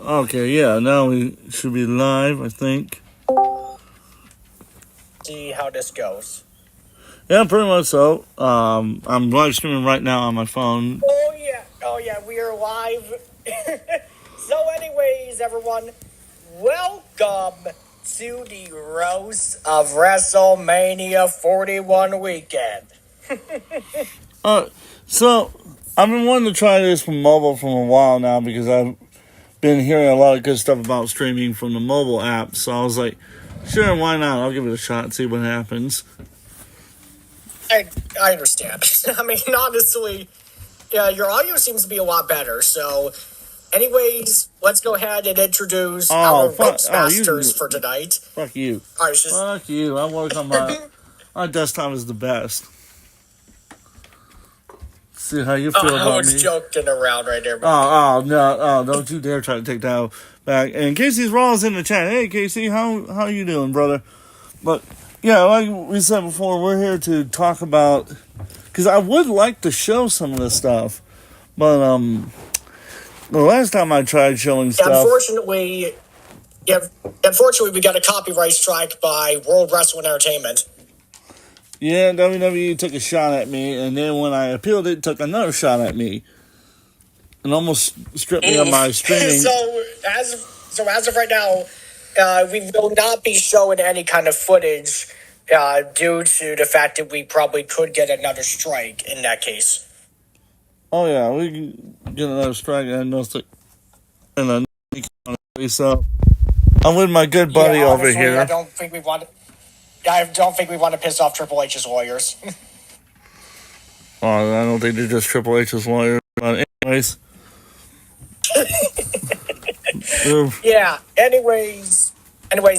Okay, yeah, now we should be live, I think. See how this goes. Yeah, pretty much so. I'm live streaming right now on my phone. Oh yeah, we are live. So anyways, everyone, welcome to the roast of WrestleMania 41 weekend. So, I've been wanting to try this from mobile for a while now because I've been hearing a lot of good stuff about streaming from the mobile app. So I was like, sure, why not? I'll give it a shot and see what happens. I understand. I mean, honestly, your audio seems to be a lot better. So, anyways, let's go ahead and introduce our roast masters for tonight. Fuck you. All right, fuck you. I work on my desktop is the best. See how you feel about me. I was joking around right there. No, don't you dare try to take that back. And Casey's Raw's in the chat. Hey, Casey, how you doing, brother? But, yeah, like we said before, we're here to talk about... Because I would like to show some of this stuff. But, the last time I tried showing stuff... Unfortunately, we got a copyright strike by World Wrestling Entertainment. Yeah, WWE took a shot at me, and then when I appealed it, took another shot at me. And almost stripped me of my streaming. So as of right now, we will not be showing any kind of footage due to the fact that we probably could get another strike in that case. Oh yeah, we can get another strike so I'm with my good buddy over here. I don't think we want to piss off Triple H's lawyers. Oh, I don't think they're just Triple H's lawyers. But anyways. Yeah. Anyways,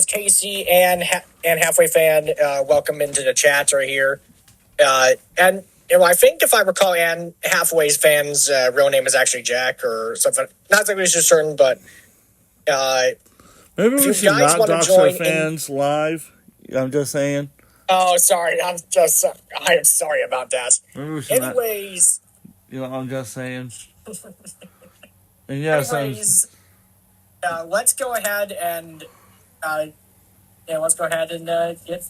Casey and Halfway Fan, welcome into the chat right here. And I think if I recall, Ann Halfway's fan's real name is actually Jack or something. Not exactly certain, but maybe we should not dox our fans live. I'm just saying. Oh, sorry. I am sorry about that. Anyways. I'm just saying. And yes, let's go ahead and get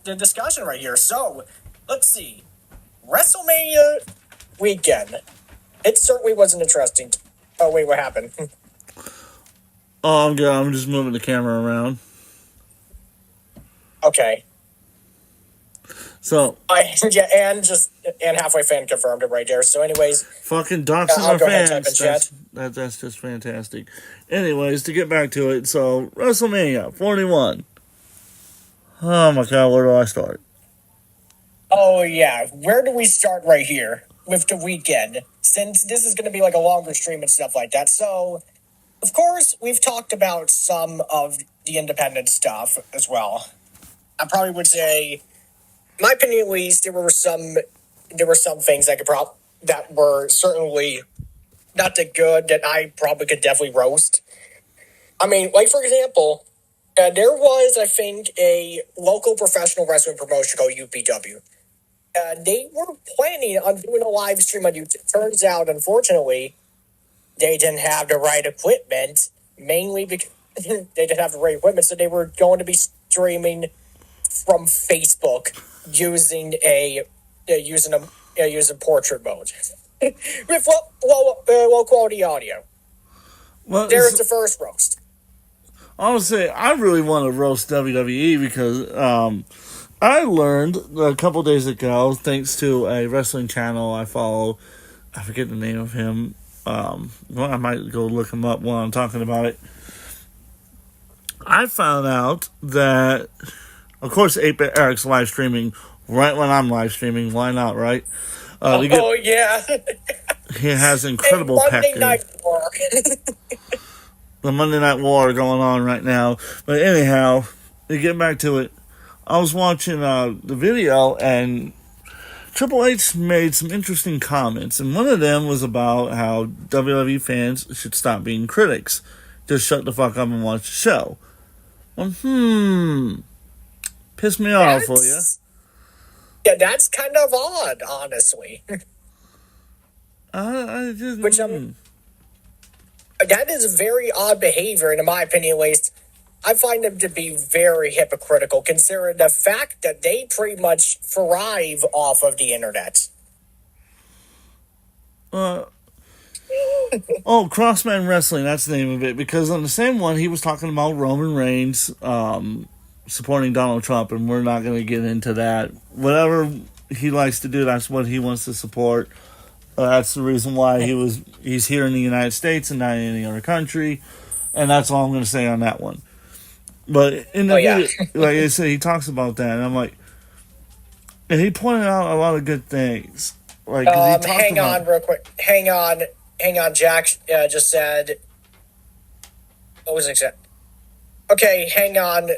the discussion right here. So, let's see. WrestleMania weekend. It certainly wasn't interesting. Oh, wait, what happened? Oh, I'm good. I'm just moving the camera around. Okay. So. And Halfway Fan confirmed it right there. So, anyways. Fucking doxing our fans. That's just fantastic. Anyways, to get back to it. So, WrestleMania 41. Oh my God, where do I start? Oh, yeah. Where do we start right here with the weekend? Since this is going to be like a longer stream and stuff like that. So, of course, we've talked about some of the independent stuff as well. I probably would say, in my opinion at least, there were some things that were certainly not that good that I probably could definitely roast. I mean, like for example, there was, I think, a local professional wrestling promotion called UPW. They were planning on doing a live stream on YouTube. Turns out, unfortunately, they didn't have the right equipment, mainly because they didn't have the right equipment, so they were going to be streaming from Facebook using portrait mode with low quality audio. Well, there's the first roast. I would say I really want to roast WWE because I learned a couple days ago, thanks to a wrestling channel I follow. I forget the name of him. I might go look him up while I'm talking about it. I found out that, of course, 8-Bit Eric's live streaming right when I'm live streaming. Why not, right? Yeah. He has incredible package. The Monday Night War going on right now. But anyhow, to get back to it, I was watching the video and Triple H made some interesting comments. And one of them was about how WWE fans should stop being critics. Just shut the fuck up and watch the show. Piss me off, will ya? Yeah, that's kind of odd, honestly. that is very odd behavior, and in my opinion, at least, I find them to be very hypocritical, considering the fact that they pretty much thrive off of the internet. Crossman Wrestling, that's the name of it. Because on the same one, he was talking about Roman Reigns supporting Donald Trump, and we're not going to get into that. Whatever he likes to do, that's what he wants to support. That's the reason why he's here in the United States and not in any other country. And that's all I'm going to say on that one. But in the video, like I said, he talks about that, and I'm like, and he pointed out a lot of good things. Like, hang on real quick. Hang on. Jack just said, what was it? Okay, hang on.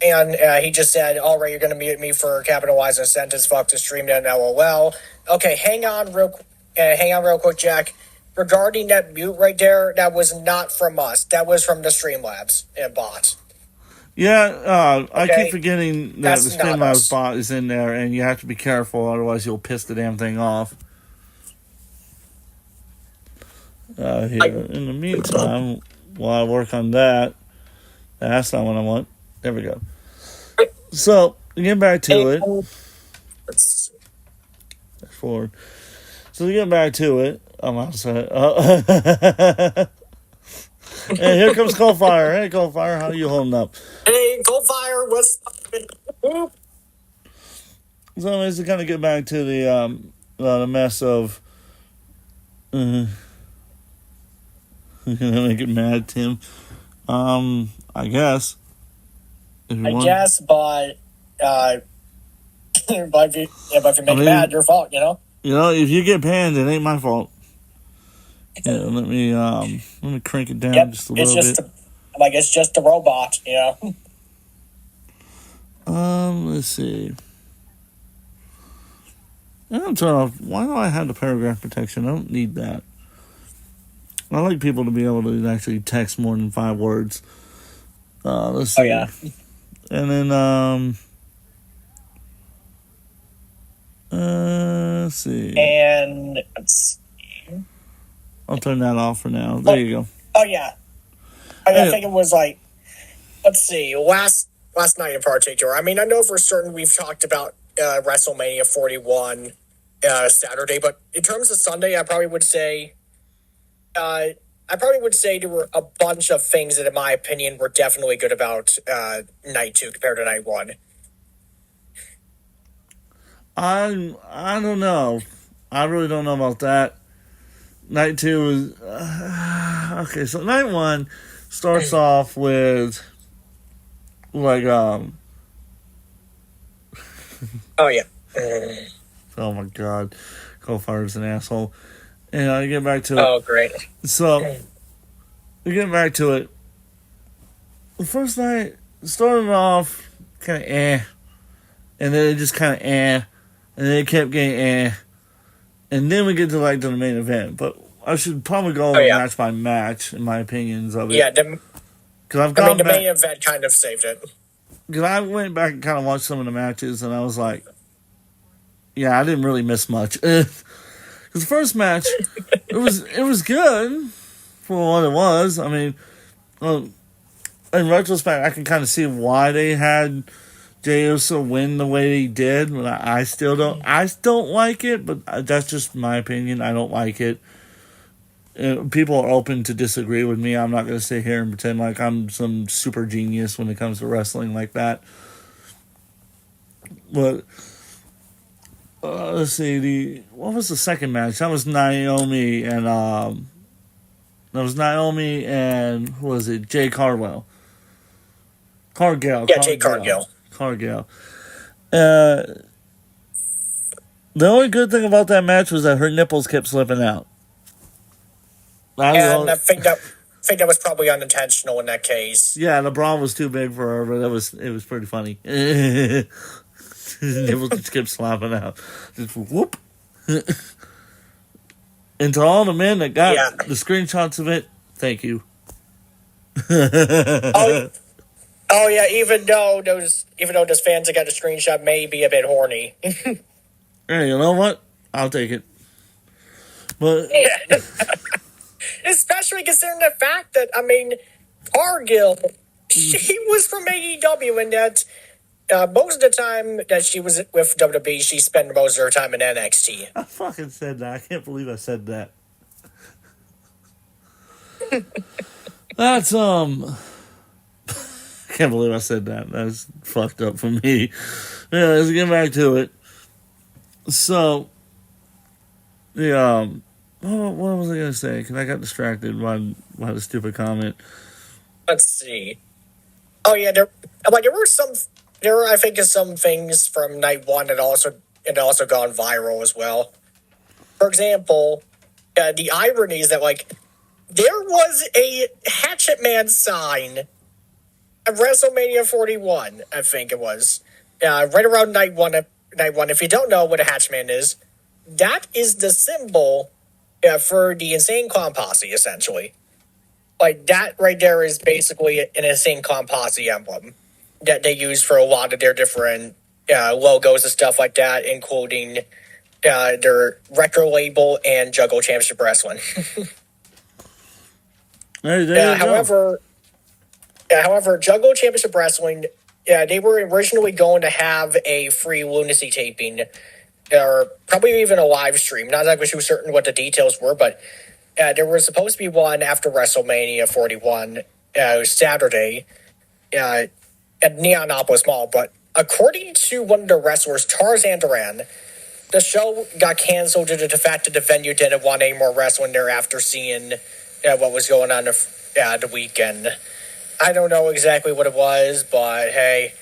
And he just said, all right, you're going to mute me for capitalizing a sentence. Fuck the stream and LOL. Okay, hang on real quick, Jack. Regarding that mute right there, that was not from us. That was from the Streamlabs bot. Yeah, I keep forgetting that the Streamlabs bot is in there, and you have to be careful, otherwise you'll piss the damn thing off. In the meantime, while I work on that, that's not what I want. There we go. So, getting back to it. Forward. So, to get back to it, I'm outside. Hey, here comes Coldfire. Hey, Coldfire, how are you holding up? Hey, Coldfire, what's up? So, anyways, to kind of get back to the mess of. I'm gonna make it mad, Tim. I guess. Guess, but if you make it mad, your fault, you know? You know, if you get panned, it ain't my fault. Yeah, let me crank it down just a little bit. It's just a robot, you know? Let's see. I'm gonna turn off. Why do I have the paragraph protection? I don't need that. I like people to be able to actually text more than 5 words. Let's see. Oh, yeah. And then, let's see. And let's see. I'll turn that off for now. There you go. Oh, yeah. I think it was like, let's see, last night in particular. I mean, I know for certain we've talked about WrestleMania 41 Saturday, but in terms of Sunday, I probably would say there were a bunch of things that, in my opinion, were definitely good about night 2 compared to night 1. I don't know. I really don't know about that. Night 2 is okay. So night 1 starts off with like Oh yeah. Oh my god, Coldfire's an asshole. And I get back to it. Oh great. So we get back to it. The first night started off kind of and then it just kind of and then it kept getting and then we get to like the main event. But I should probably go match by match in my opinions of it. Yeah, the main event kind of saved it. Because I went back and kind of watched some of the matches, and I was like, yeah, I didn't really miss much. Because the first match, it was good for what it was. I mean, in retrospect, I can kind of see why they had Jey Uso win the way he did. But I still don't like it, but that's just my opinion. I don't like it. People are open to disagree with me. I'm not going to sit here and pretend like I'm some super genius when it comes to wrestling like that. But let's see, what was the second match? That was Naomi and who was it? Jay Cargill. Yeah, Jay Cargill. The only good thing about that match was that her nipples kept slipping out. And I think that was probably unintentional in that case. Yeah, the bra was too big for her, but it was pretty funny. Nipples just kept slapping out. Just whoop. And to all the men that got the screenshots of it, thank you. Oh yeah, even though those fans that got the screenshot may be a bit horny. Hey, you know what? I'll take it. But Especially considering the fact that, I mean, Cargill, she was from AEW, and that most of the time that she was with WWE, she spent most of her time in NXT. I fucking said that. I can't believe I said that. That's I can't believe I said that. That's fucked up for me. Yeah, let's get back to it. So, the what was I gonna say? Because I got distracted by the stupid comment. Let's see. Oh yeah, there were I think some things from night one that also gone viral as well. For example, the irony is that there was a Hatchet Man sign at WrestleMania 41, I think it was, right around night one. If you don't know what a Hatchet Man is, that is the symbol for the Insane Clown Posse, essentially. Like, that right there is basically an Insane Clown Posse emblem that they use for a lot of their different logos and stuff like that, including their record label and Juggle Championship Wrestling. However, Juggle Championship Wrestling, they were originally going to have a free Lunacy taping, or probably even a live stream. Not exactly certain what the details were, but there was supposed to be one after WrestleMania 41, Saturday, at Neonopolis Mall. But according to one of the wrestlers, Tarzan Duran, the show got canceled due to the fact that the venue didn't want any more wrestling there after seeing what was going on the weekend. I don't know exactly what it was, but hey,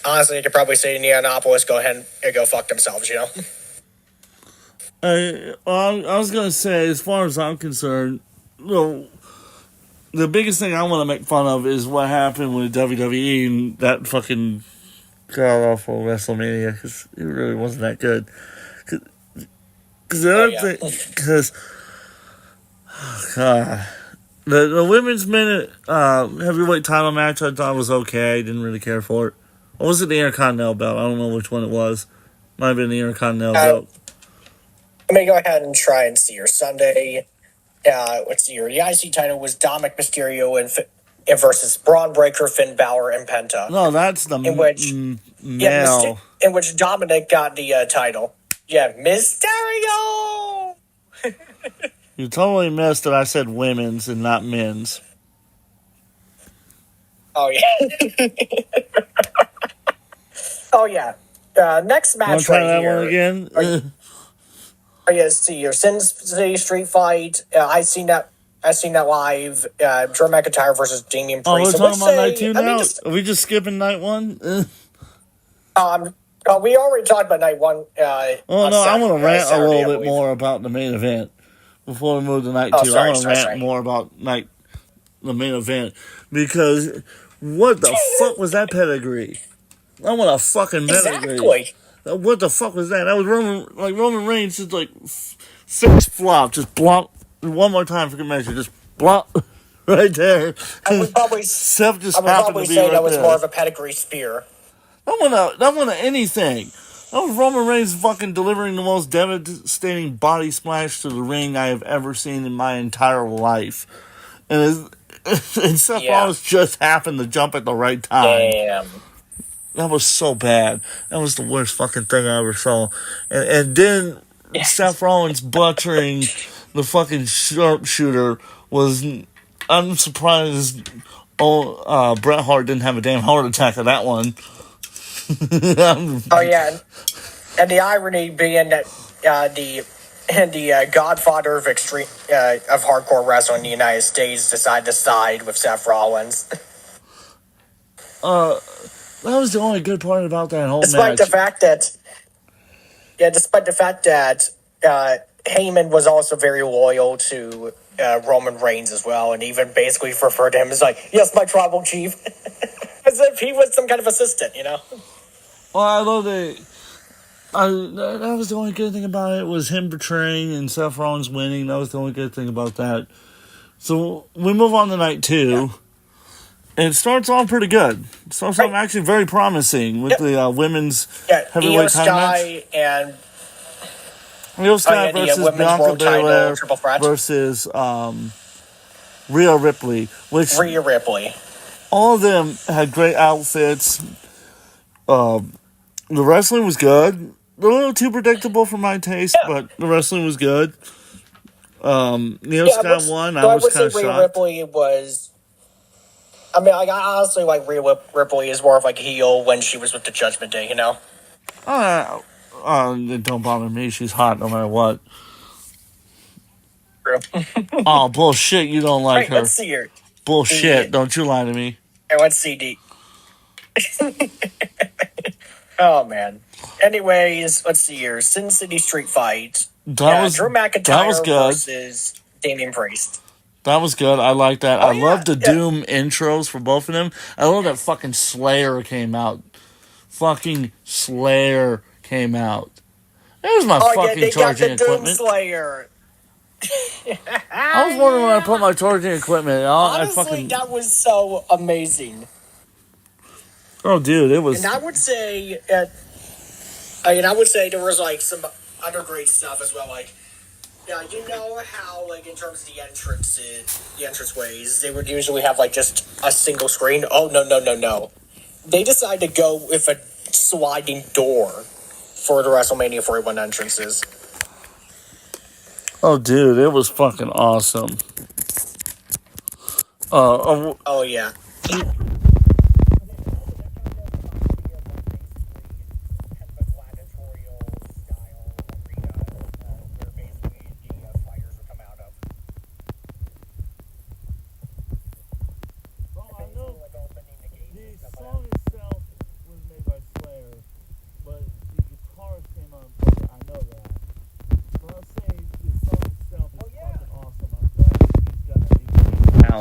honestly, you could probably say Neonopolis, go ahead and go fuck themselves, you know? I was going to say, as far as I'm concerned, the biggest thing I want to make fun of is what happened with WWE and that fucking god-awful WrestleMania, because it really wasn't that good. Because the other thing, because, the women's minute heavyweight title match I thought was okay. I didn't really care for it. Or was it the Intercontinental belt? I don't know which one it was. Might have been the Intercontinental belt. Let me go ahead and try and see your Sunday. Let's see here. The IC title was Dominic Mysterio and versus Braun Breaker, Finn Balor, and Penta. No, that's the male. In which Dominic got the title. Yeah, Mysterio! You totally missed that I said women's and not men's. Oh, yeah. Oh, yeah. Next match right here. One again? See your Sin City Street Fight. I seen that live. Drew McIntyre versus Damian Priest. Oh, we're talking about night two now? Are we just skipping night one? We already talked about night one. I want to rant a little bit more about the main event before we move to night two. I want to rant more about the main event, because what the fuck was that pedigree? I want a fucking pedigree. Exactly. What the fuck was that? That was Roman Reigns just six flops, just blop one more time for good measure, just blop right there. I would probably say that was more of a pedigree spear. That wasn't anything. That was Roman Reigns fucking delivering the most devastating body splash to the ring I have ever seen in my entire life. And Seth Rollins just happened to jump at the right time. Damn. That was so bad. That was the worst fucking thing I ever saw. And then Seth Rollins butchering the fucking sharpshooter was... I'm surprised Bret Hart didn't have a damn heart attack at that one. Oh, yeah. And the irony being that the godfather of of hardcore wrestling in the United States decided to side with Seth Rollins. That was the only good part about that whole match. Despite the fact that Heyman was also very loyal to Roman Reigns as well, and even basically referred to him as yes, my tribal chief. As if he was some kind of assistant, you know? Well, I love that was the only good thing about it, was him betraying and Seth Rollins winning. That was the only good thing about that. So we move on to night two. And it starts off pretty good. It starts off actually very promising with the women's heavyweight title match. Io Sky versus Bianca Belair versus Rhea Ripley, which Rhea Ripley. all of them had great outfits. The wrestling was good. A little too predictable for my taste, but the wrestling was good. Neil Scott won. I was kind of Rhea shocked. Ripley was. I mean, like, I honestly like Rhea Ripley is more of like a heel when she was with the Judgment Day, you know? It don't bother me. She's hot no matter what. True. Oh, bullshit. You don't like her. Let's see her. Bullshit. Don't you lie to me. Hey, let's see D. Oh, man. Anyways, let's see here. Sin City Street Fight. Drew McIntyre versus Damian Priest. That was good. I like that. I love the Doom intros for both of them. I love that fucking Slayer came out. Fucking Slayer came out. There's my fucking charging equipment. Doom Slayer. I was wondering when I put my charging equipment. Honestly, that was so amazing. Oh, dude, it was. And I would say there was like some other great stuff as well. Like, yeah, you know how like in terms of the entranceways, they would usually have like just a single screen. Oh no! They decided to go with a sliding door for the WrestleMania 41 entrances. Oh, dude, it was fucking awesome. Oh yeah.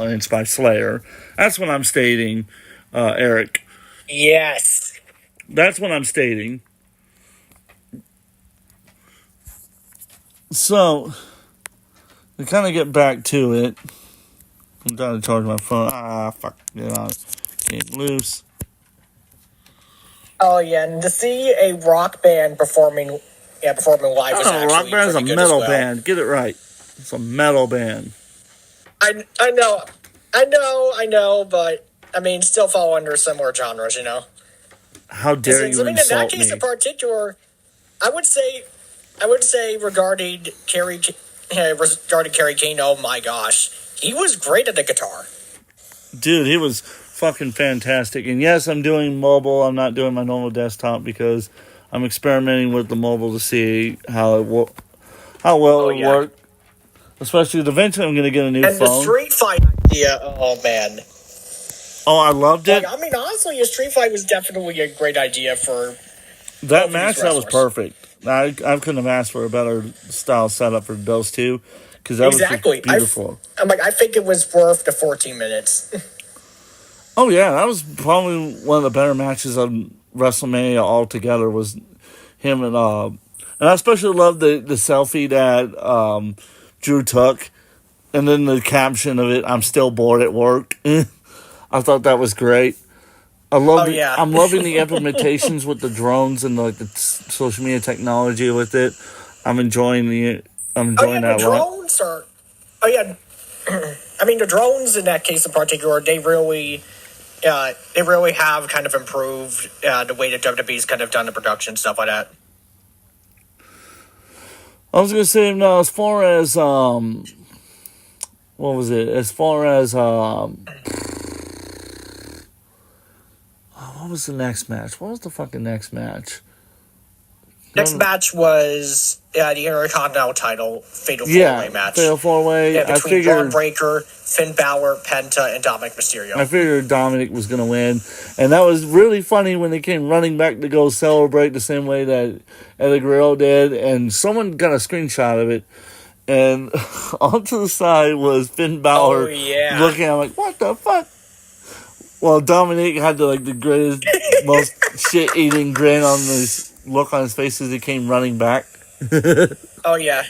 It's by Slayer. That's what I'm stating, Eric. Yes. That's what I'm stating. So, to kind of get back to it, I'm trying to charge my phone. Fuck. Get on. Get loose. Oh, yeah, and to see a rock band performing live was actually rock band is a metal band. Get it right. It's a metal band. I know, but I mean, still fall under similar genres, you know. How dare you insult me? In that case in particular, I would say regarding Kerry Kane. Oh my gosh, he was great at the guitar. Dude, he was fucking fantastic. And yes, I'm doing mobile. I'm not doing my normal desktop because I'm experimenting with the mobile to see how well it work. Especially eventually, I'm going to get a new phone. And the Street Fight idea, oh man. Oh, I loved it. Like, I mean, honestly, a Street Fight was definitely a great idea for that match. That was perfect. I couldn't have asked for a better style setup for those two because that was beautiful. I think it was worth the 14 minutes. Oh yeah, that was probably one of the better matches of WrestleMania altogether. Was him and I especially loved the selfie that Drew took, and then the caption of it, "I'm still bored at work." I thought that was great. I'm loving the implementations with the drones and the social media technology with it. I'm enjoying that a lot. Drones are. Oh yeah, I mean the drones in that case in particular, they really have kind of improved the way that WWE's kind of done the production stuff like that. I was gonna say no. As far as what was it? As far as what was the next match? What was the fucking next match? Next match was the Intercontinental title Fatal 4-Way match. Fatal 4-Way. Yeah, between Braun Breaker, Finn Balor, Penta, and Dominic Mysterio. I figured Dominic was going to win. And that was really funny when they came running back to go celebrate the same way that Eddie Guerrero did. And someone got a screenshot of it. And on to the side was Finn Balor looking at him like, what the fuck? Well, Dominic had the greatest, most shit-eating grin on this look on his face as he came running back. Oh, yeah.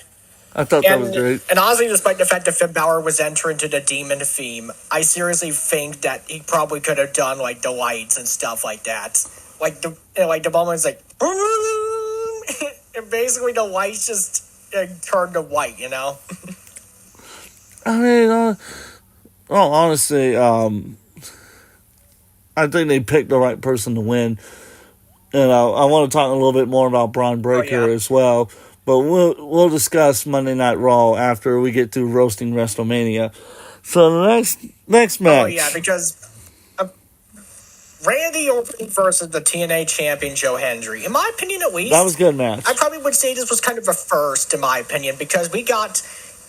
I thought that was great. And honestly, despite the fact that Finn Balor was entering to the Demon theme, I seriously think that he probably could have done, the lights and stuff like that. The moment is and basically the lights just turned to white, you know? I mean, Oh, honestly, I think they picked the right person to win. And I want to talk a little bit more about Braun Breaker as well. But we'll discuss Monday Night Raw after we get through roasting WrestleMania. So the next match. Oh, yeah, because Randy Orton versus the TNA champion Joe Hendry. In my opinion, at least. That was a good match. I probably would say this was kind of a first, in my opinion, because we got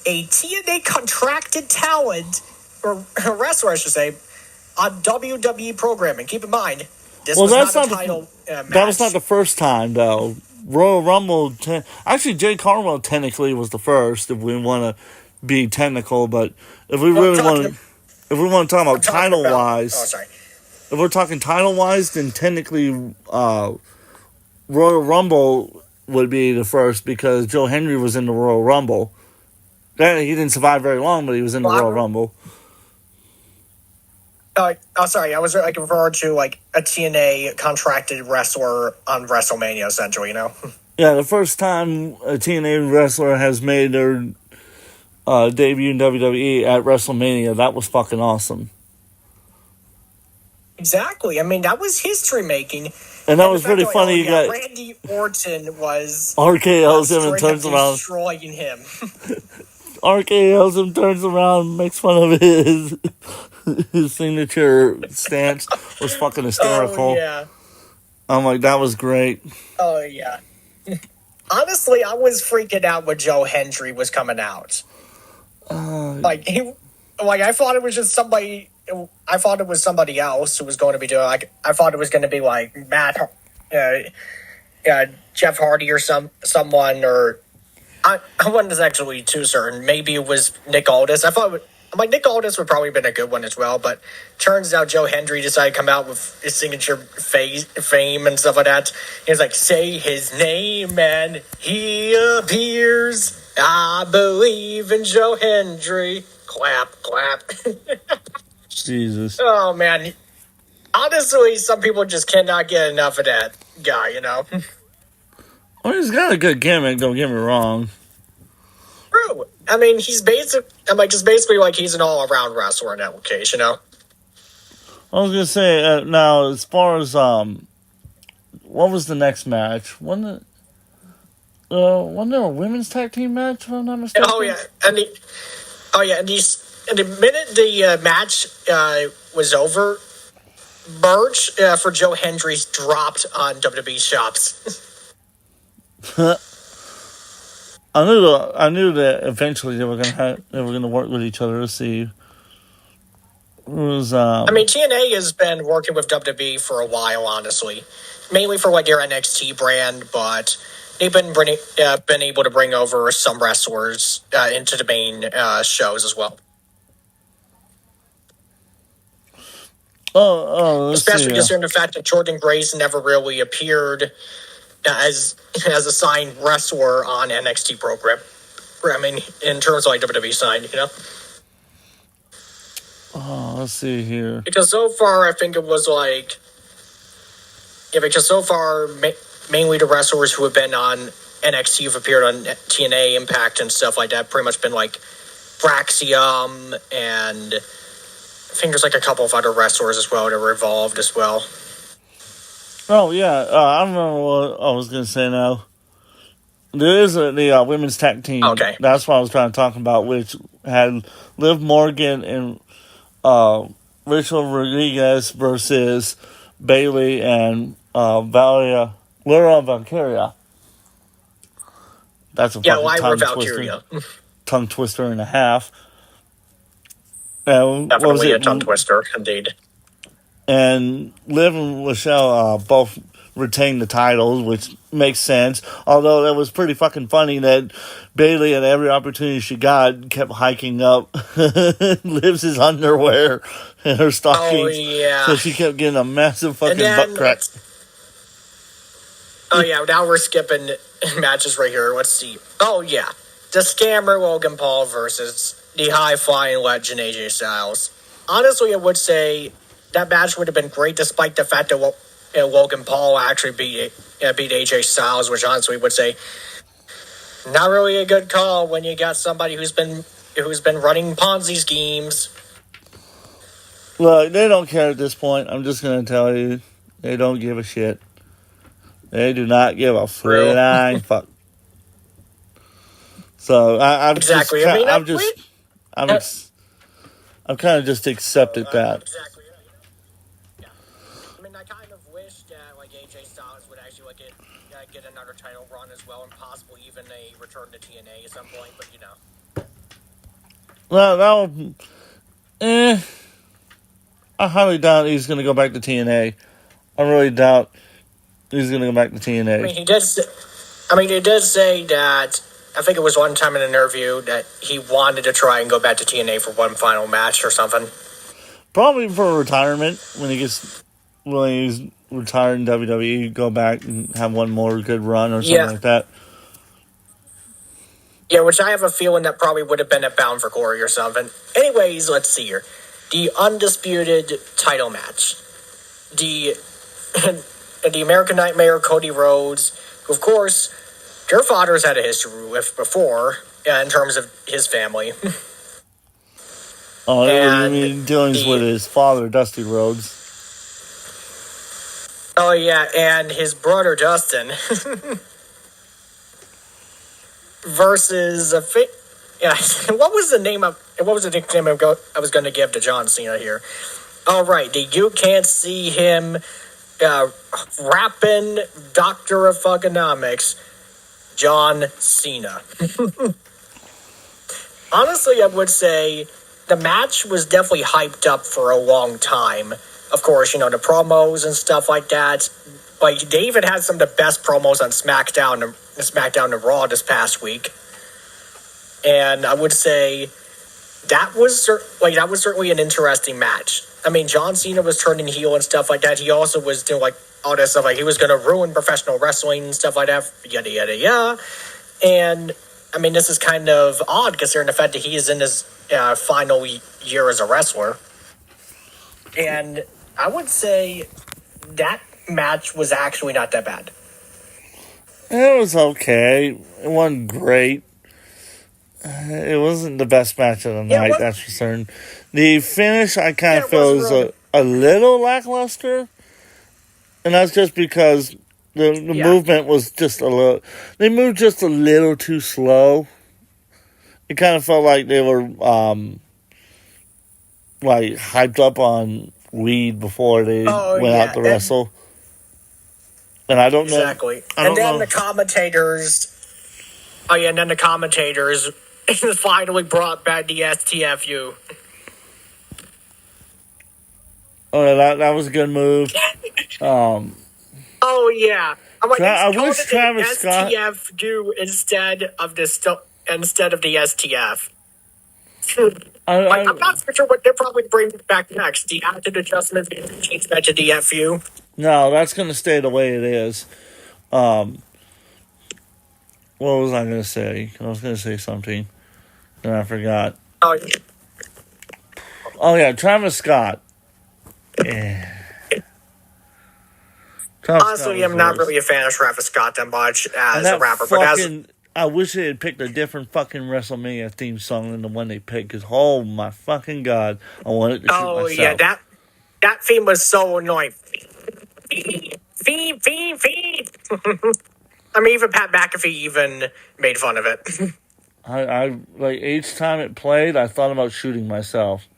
a TNA contracted talent, or a wrestler, I should say, on WWE programming. Keep in mind, this was not a title match. That was not the first time, though. Royal Rumble, actually, Jay Carmel technically was the first, if we want to be technical, but if we really want to talk about title-wise, if we're talking title-wise, then technically Royal Rumble would be the first because Joe Hendry was in the Royal Rumble. He didn't survive very long, but he was in the Royal Rumble. Sorry, I was referring to a TNA contracted wrestler on WrestleMania, essentially, you know? Yeah, the first time a TNA wrestler has made their debut in WWE at WrestleMania, that was fucking awesome. Exactly. I mean, that was history making. And that was really funny. You got Randy Orton was RKO's him and turns around, destroying him. RKO's him, turns around, makes fun of his signature stance. Was fucking hysterical. Oh, yeah. I'm like, that was great. Oh yeah. Honestly, I was freaking out when Joe Hendry was coming out. I thought it was just somebody. I thought it was somebody else who was going to be doing. I thought it was going to be Matt, Jeff Hardy or someone, or I wasn't actually too certain. Maybe it was Nick Aldis. I thought. Nick Aldis would probably have been a good one as well, but turns out Joe Hendry decided to come out with his signature fame and stuff like that. He was like, say his name and he appears. I believe in Joe Hendry. Clap, clap. Jesus. Oh, man. Honestly, some people just cannot get enough of that guy, you know? Well, he's got a good gimmick, don't get me wrong. True. I mean, he's basically he's an all-around wrestler in that case, you know? I was going to say, now, as far as, what was the next match? Wasn't there a women's tag team match, if I'm not mistaken? Oh, yeah. And the minute the match was over, merch for Joe Hendry's dropped on WWE shops. I knew that eventually they were gonna work with each other to see. It was. I mean, TNA has been working with WWE for a while, honestly, mainly for their NXT brand, but they've been able to bring over some wrestlers into the main shows as well. Especially considering the fact that Jordan Grace never really appeared as a signed wrestler on NXT program. I mean, in terms of WWE signed, you know? Oh, let's see here. Because so far, I think it was because so far, mainly the wrestlers who have been on NXT have appeared on TNA, Impact, and stuff like that. Pretty much been Braxium, and I think there's a couple of other wrestlers as well that were involved as well. Oh, yeah. I don't know what I was going to say now. There is the women's tag team. Okay. That's what I was trying to talk about, which had Liv Morgan and Rachel Rodriguez versus Bayley and Lyra Valkyria. That's a fucking tongue twister and a half. Definitely a tongue twister, indeed. And Liv and Michelle both retained the titles, which makes sense. Although that was pretty fucking funny that Bayley, at every opportunity she got, kept hiking up Liv's underwear and her stockings. Oh, yeah. So she kept getting a massive fucking butt crack. Oh, yeah. Now we're skipping matches right here. Let's see. Oh, yeah. The scammer Logan Paul versus the high-flying legend AJ Styles. Honestly, I would say that match would have been great despite the fact that Logan Paul actually beat AJ Styles, which honestly would say not really a good call when you got somebody who's been running Ponzi schemes. Look, they don't care at this point. I'm just going to tell you. They don't give a shit. They do not give a flying fuck. So I've Exactly. just, I mean, I've kind of just accepted that. Exactly. Yeah. I mean, I kind of wish that like AJ Styles would actually like get another title run as well, and possibly even a return to TNA at some point. But you know. Well, that would, I highly doubt he's going to go back to TNA. I really doubt he's going to go back to TNA. I mean, he did say that. I think it was one time in an interview that he wanted to try and go back to TNA for one final match or something. Probably for retirement when he's retired in WWE, go back and have one more good run or something like that. Yeah, which I have a feeling that probably would have been at Bound for Glory or something. Anyways, let's see here. The undisputed title match. The American Nightmare, Cody Rhodes, who, of course, their fathers had a history with before, in terms of his family. Oh, you mean dealings with his father, Dusty Rhodes. Oh, yeah, and his brother, Dustin. Versus what was the nickname I was going to give to John Cena here? All right, you can't see him rapping Doctor of Thugonomics, John Cena. Honestly, I would say the match was definitely hyped up for a long time. Of course, the promos and stuff like that. Like, they even had some of the best promos on SmackDown and Raw this past week. And I would say that was certainly an interesting match. I mean, John Cena was turning heel and stuff like that. He also was doing like all that stuff, like he was going to ruin professional wrestling and stuff like that, yada, yada, yada. And, I mean, this is kind of odd considering the fact that he is in his final year as a wrestler. And I would say that match was actually not that bad. It was okay. It wasn't great. It wasn't the best match of the night, that's for certain. The finish, I kind of feel, is a little lackluster. And that's just because the movement was just a little... They moved just a little too slow. It kind of felt like they were, hyped up on weed before they went out to wrestle. And I don't know... Exactly. And then the commentators finally brought back the STFU. Oh, that was a good move. Oh yeah, I wish Travis Scott STFU instead of the STF. I'm not sure what they're probably bringing back next. The acid adjustment change that to the FU. No, that's going to stay the way it is. What was I going to say? I was going to say something, and I forgot. Oh yeah, Travis Scott. Yeah. Honestly, I'm not really a fan of Travis Scott that much as a rapper, I wish they had picked a different fucking WrestleMania theme song than the one they picked, because oh my fucking god, I wanted to shoot myself. Oh yeah, that theme was so annoying. Feed. I mean, even Pat McAfee even made fun of it. I like each time it played, I thought about shooting myself.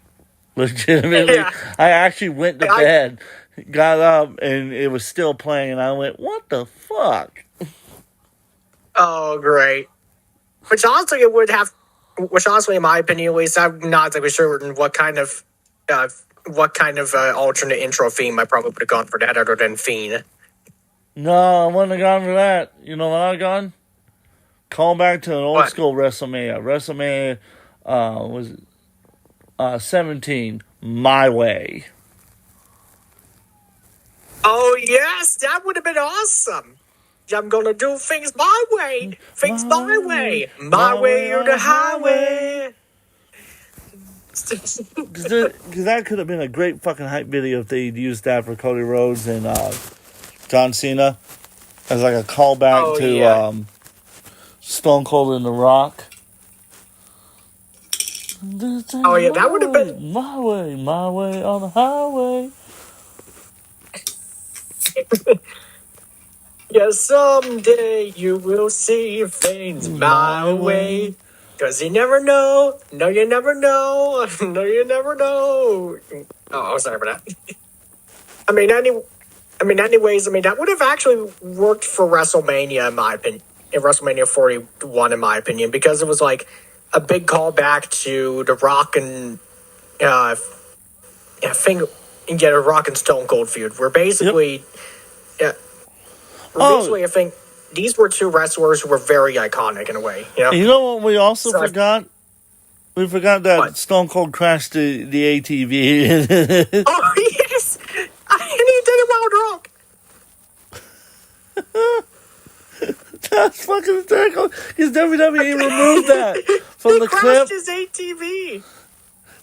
Legitimately, yeah. I actually went to bed, got up, and it was still playing, and I went, "What the fuck?" Oh, great! Which honestly, in my opinion, at least, I'm not exactly certain what kind of alternate intro theme I probably would have gone for that, other than Fiend. No, I wouldn't have gone for that. You know what I've gone? Call back to an old school WrestleMania. WrestleMania was 17, My Way. Oh, yes, that would have been awesome. I'm going to do things my way. Things my way. My way or the highway. Because that could have been a great fucking hype video if they'd used that for Cody Rhodes and John Cena as like a callback to Stone Cold and The Rock. Oh yeah, that would have been my way on the highway. yeah. Someday you will see things my way. Cause you never know. No, you never know. No, you never know. Oh, sorry for that. I mean, anyways, that would have actually worked for WrestleMania in my opinion. In WrestleMania 41, in my opinion, because it was like a big callback to The Rock and The Rock and Stone Cold feud, where basically, I think these were two wrestlers who were very iconic in a way. You know what we also forgot? We forgot that what? Stone Cold crashed the ATV. Oh yes, and he did it while drunk. That's fucking hysterical. Because WWE removed that from the clip. He crashed his ATV.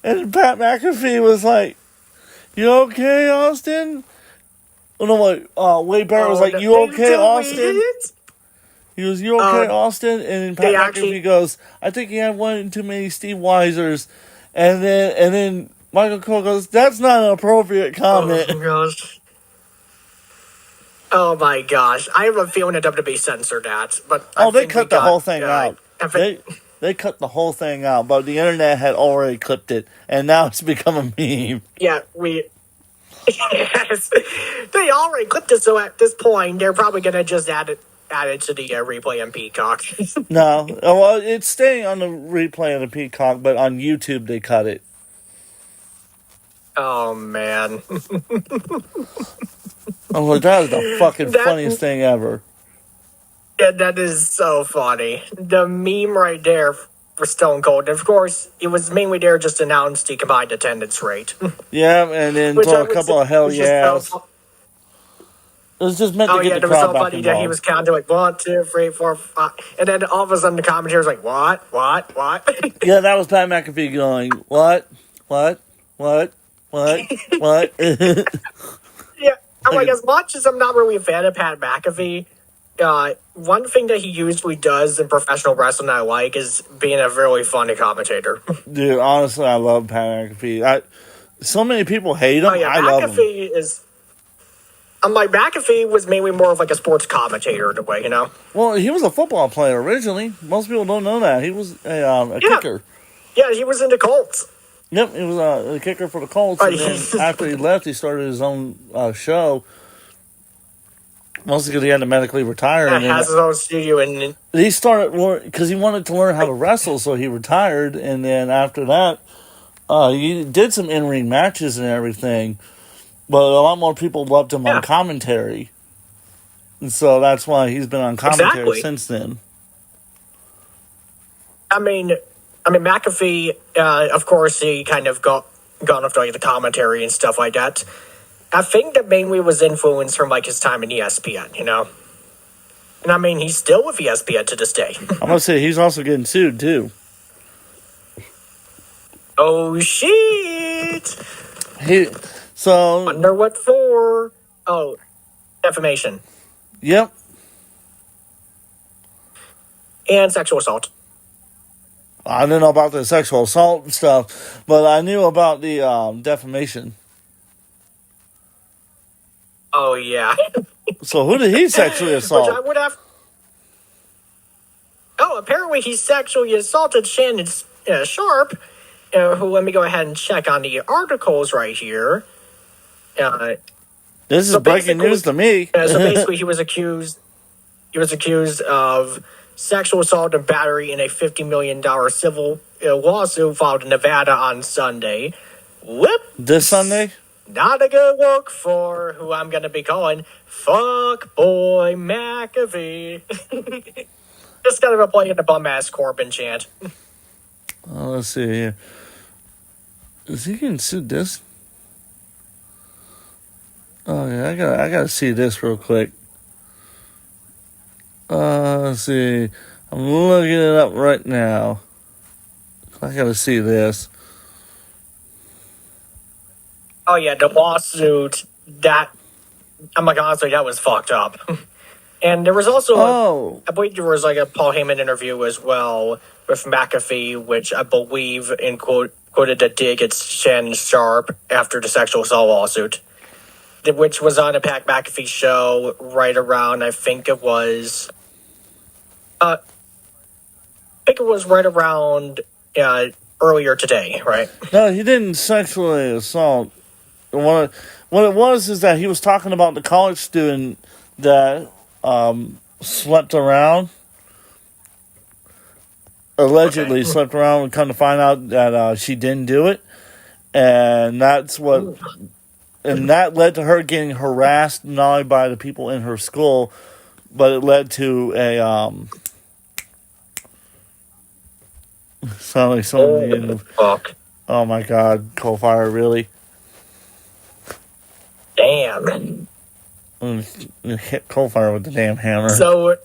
And Pat McAfee was like, "You okay, Austin?" Oh no, Wade Barrett was like, "You okay, Austin?" He was, "You okay, Austin?" And then Pat McAfee goes, "I think he had one too many Steve Weisers." And then Michael Cole goes, "That's not an appropriate comment." Oh my gosh. I have a feeling that WWE censored that. But they cut the whole thing out. They cut the whole thing out, but the internet had already clipped it, and now it's become a meme. Yeah, yes. They already clipped it, so at this point, they're probably going to just add it to the replay on Peacock. No. Well, it's staying on the replay of the Peacock, but on YouTube they cut it. Oh, man. I'm like, that is the fucking funniest thing ever. Yeah, that is so funny. The meme right there for Stone Cold. And of course, it was mainly there just to announce the combined attendance rate. Yeah, and then throw a couple of hell yeahs. It was just meant to get the crowd back involved. That he was counting like 1, 2, 3, 4, 5, and then all of a sudden the commentator was like, "What? Yeah, that was Pat McAfee going, "What? Yeah, I'm like, as much as I'm not really a fan of Pat McAfee, one thing that he usually does in professional wrestling I like is being a really funny commentator. Dude, honestly, I love Pat McAfee. So many people hate him. Oh, yeah, I love him. McAfee was mainly more of like a sports commentator in a way, Well, he was a football player originally. Most people don't know that. He was a kicker. Yeah, he was in the Colts. Yep, he was a kicker for the Colts. And then after he left, he started his own show. Mostly because he had to medically retire. Yeah, has his own studio. And he started, because he wanted to learn how to wrestle, so he retired. And then after that, he did some in-ring matches and everything. But a lot more people loved him on commentary. And so that's why he's been on commentary since then. I mean, McAfee, of course, he kind of gone off to the commentary and stuff like that. I think that mainly was influenced from his time in ESPN, And he's still with ESPN to this day. I'm gonna say he's also getting sued too. Oh shit! So wonder what for? Oh, defamation. Yep. And sexual assault. I didn't know about the sexual assault stuff, but I knew about the defamation. Oh, yeah. So who did he sexually assault? Which I would have... Oh, apparently he sexually assaulted Shannon Sharp, who, let me go ahead and check on the articles right here. This is breaking news to me. So basically he was accused of sexual assault and battery in a $50 million civil lawsuit filed in Nevada on Sunday. Whoop! This Sunday? Not a good look for who I'm going to be calling Fuck Boy McAfee. Just kind of playing the bum-ass Corbin chant. Let's see here. Is he getting sued this? Oh, yeah, I gotta see this real quick. Let's see. I'm looking it up right now. I gotta see this. Oh, yeah, the lawsuit, I'm like, honestly, that was fucked up. And there was also, I believe there was a Paul Heyman interview as well, with McAfee, which I believe quoted a dig at Shannon Sharp after the sexual assault lawsuit, which was on a Pat McAfee show right around, I think it was right around earlier today, right? No, he didn't sexually assault. What it was is that he was talking about the college student that slept around, allegedly slept around, and come to find out that she didn't do it, and that's what, and that led to her getting harassed not only by the people in her school, but it led to a sound like someone. Fuck. Oh my God, Coalfire, really? Damn. Hit Coalfire with the damn hammer. So,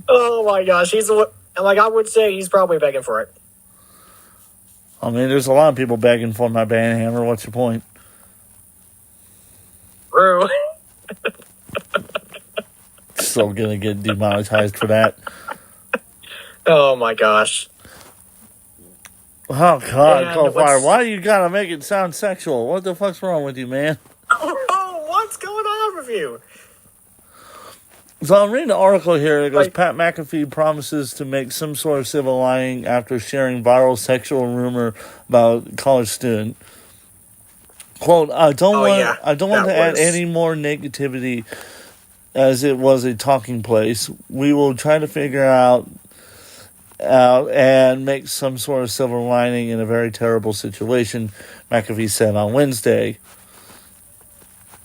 oh my gosh, I would say he's probably begging for it. I mean, there's a lot of people begging for my band hammer. What's your point? True. Still gonna get demonetized for that. Oh my gosh. Oh God, Coalfire, why you gotta make it sound sexual? What the fuck's wrong with you, man? Oh, what's going on with you? So I'm reading an article here that goes, Pat McAfee promises to make some sort of civil lining after sharing viral sexual rumor about college student. Quote, I don't want to add any more negativity as it was a talking place. We will try to figure out and make some sort of silver lining in a very terrible situation, McAfee said on Wednesday.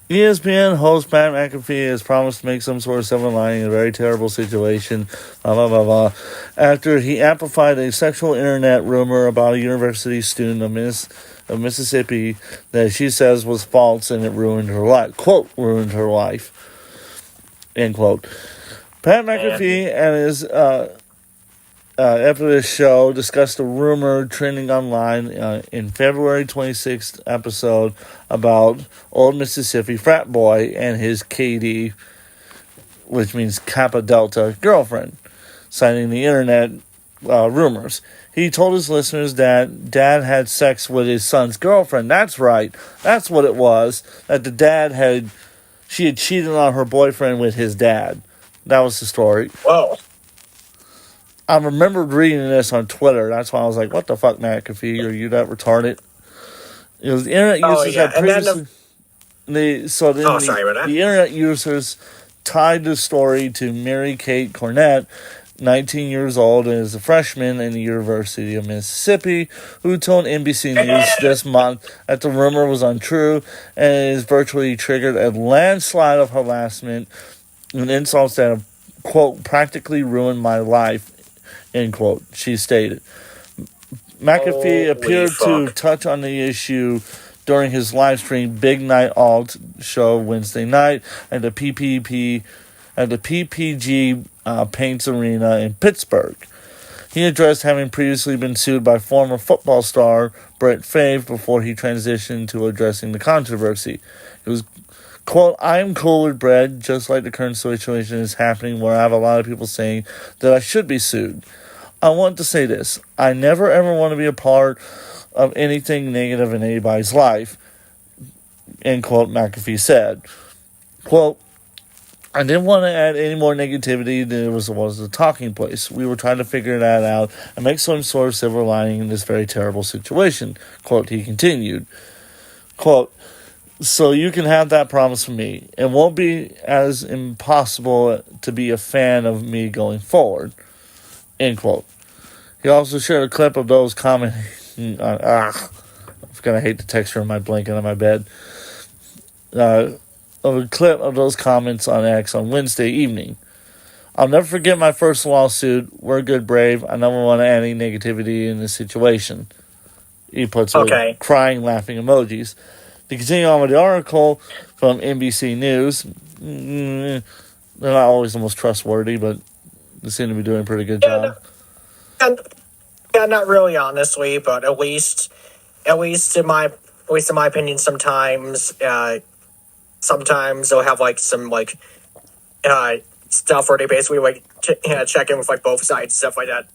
ESPN host Pat McAfee has promised to make some sort of silver lining in a very terrible situation, blah, blah, blah, blah, after he amplified a sexual internet rumor about a university student of Mississippi that she says was false and it ruined her life. Quote, ruined her life. End quote. Pat McAfee and his after this show discussed a rumor trending online in February 26th episode about old Mississippi frat boy and his KD, which means Kappa Delta, girlfriend, citing the internet rumors. He told his listeners that dad had sex with his son's girlfriend. That's right. That's what it was. That she had cheated on her boyfriend with his dad. That was the story. Whoa. I remembered reading this on Twitter. That's why I was like, what the fuck, McAfee? Are you that retarded? It was the internet users had previously... The internet users tied the story to Mary Kate Cornett, 19 years old, and is a freshman in the University of Mississippi, who told NBC News this month that the rumor was untrue and has virtually triggered a landslide of harassment and insults that have, quote, practically ruined my life, end quote, she stated. McAfee appeared to touch on the issue during his live stream Big Night Alt show Wednesday night at the PPG Paints Arena in Pittsburgh. He addressed having previously been sued by former football star Brett Favre before he transitioned to addressing the controversy. It was, quote, I am cool with Brett, just like the current situation is happening where I have a lot of people saying that I should be sued. I want to say this. I never ever want to be a part of anything negative in anybody's life, end quote, McAfee said. Quote, I didn't want to add any more negativity than it was a talking place. We were trying to figure that out and make some sort of silver lining in this very terrible situation, quote, he continued. Quote, so you can have that promise from me. It won't be as impossible to be a fan of me going forward, end quote. He also shared a clip of those commenting. I'm going to hate the texture of my blanket on my bed. Of a clip of those comments on X on Wednesday evening. I'll never forget my first lawsuit. We're good, brave. I never want to add any negativity in this situation. He puts crying, laughing emojis. To continue on with the article from NBC News, they're not always the most trustworthy, but they seem to be doing a pretty good job. Yeah, not really, honestly, but at least in my opinion, sometimes they'll have like some stuff where they basically like check in with like both sides, stuff like that.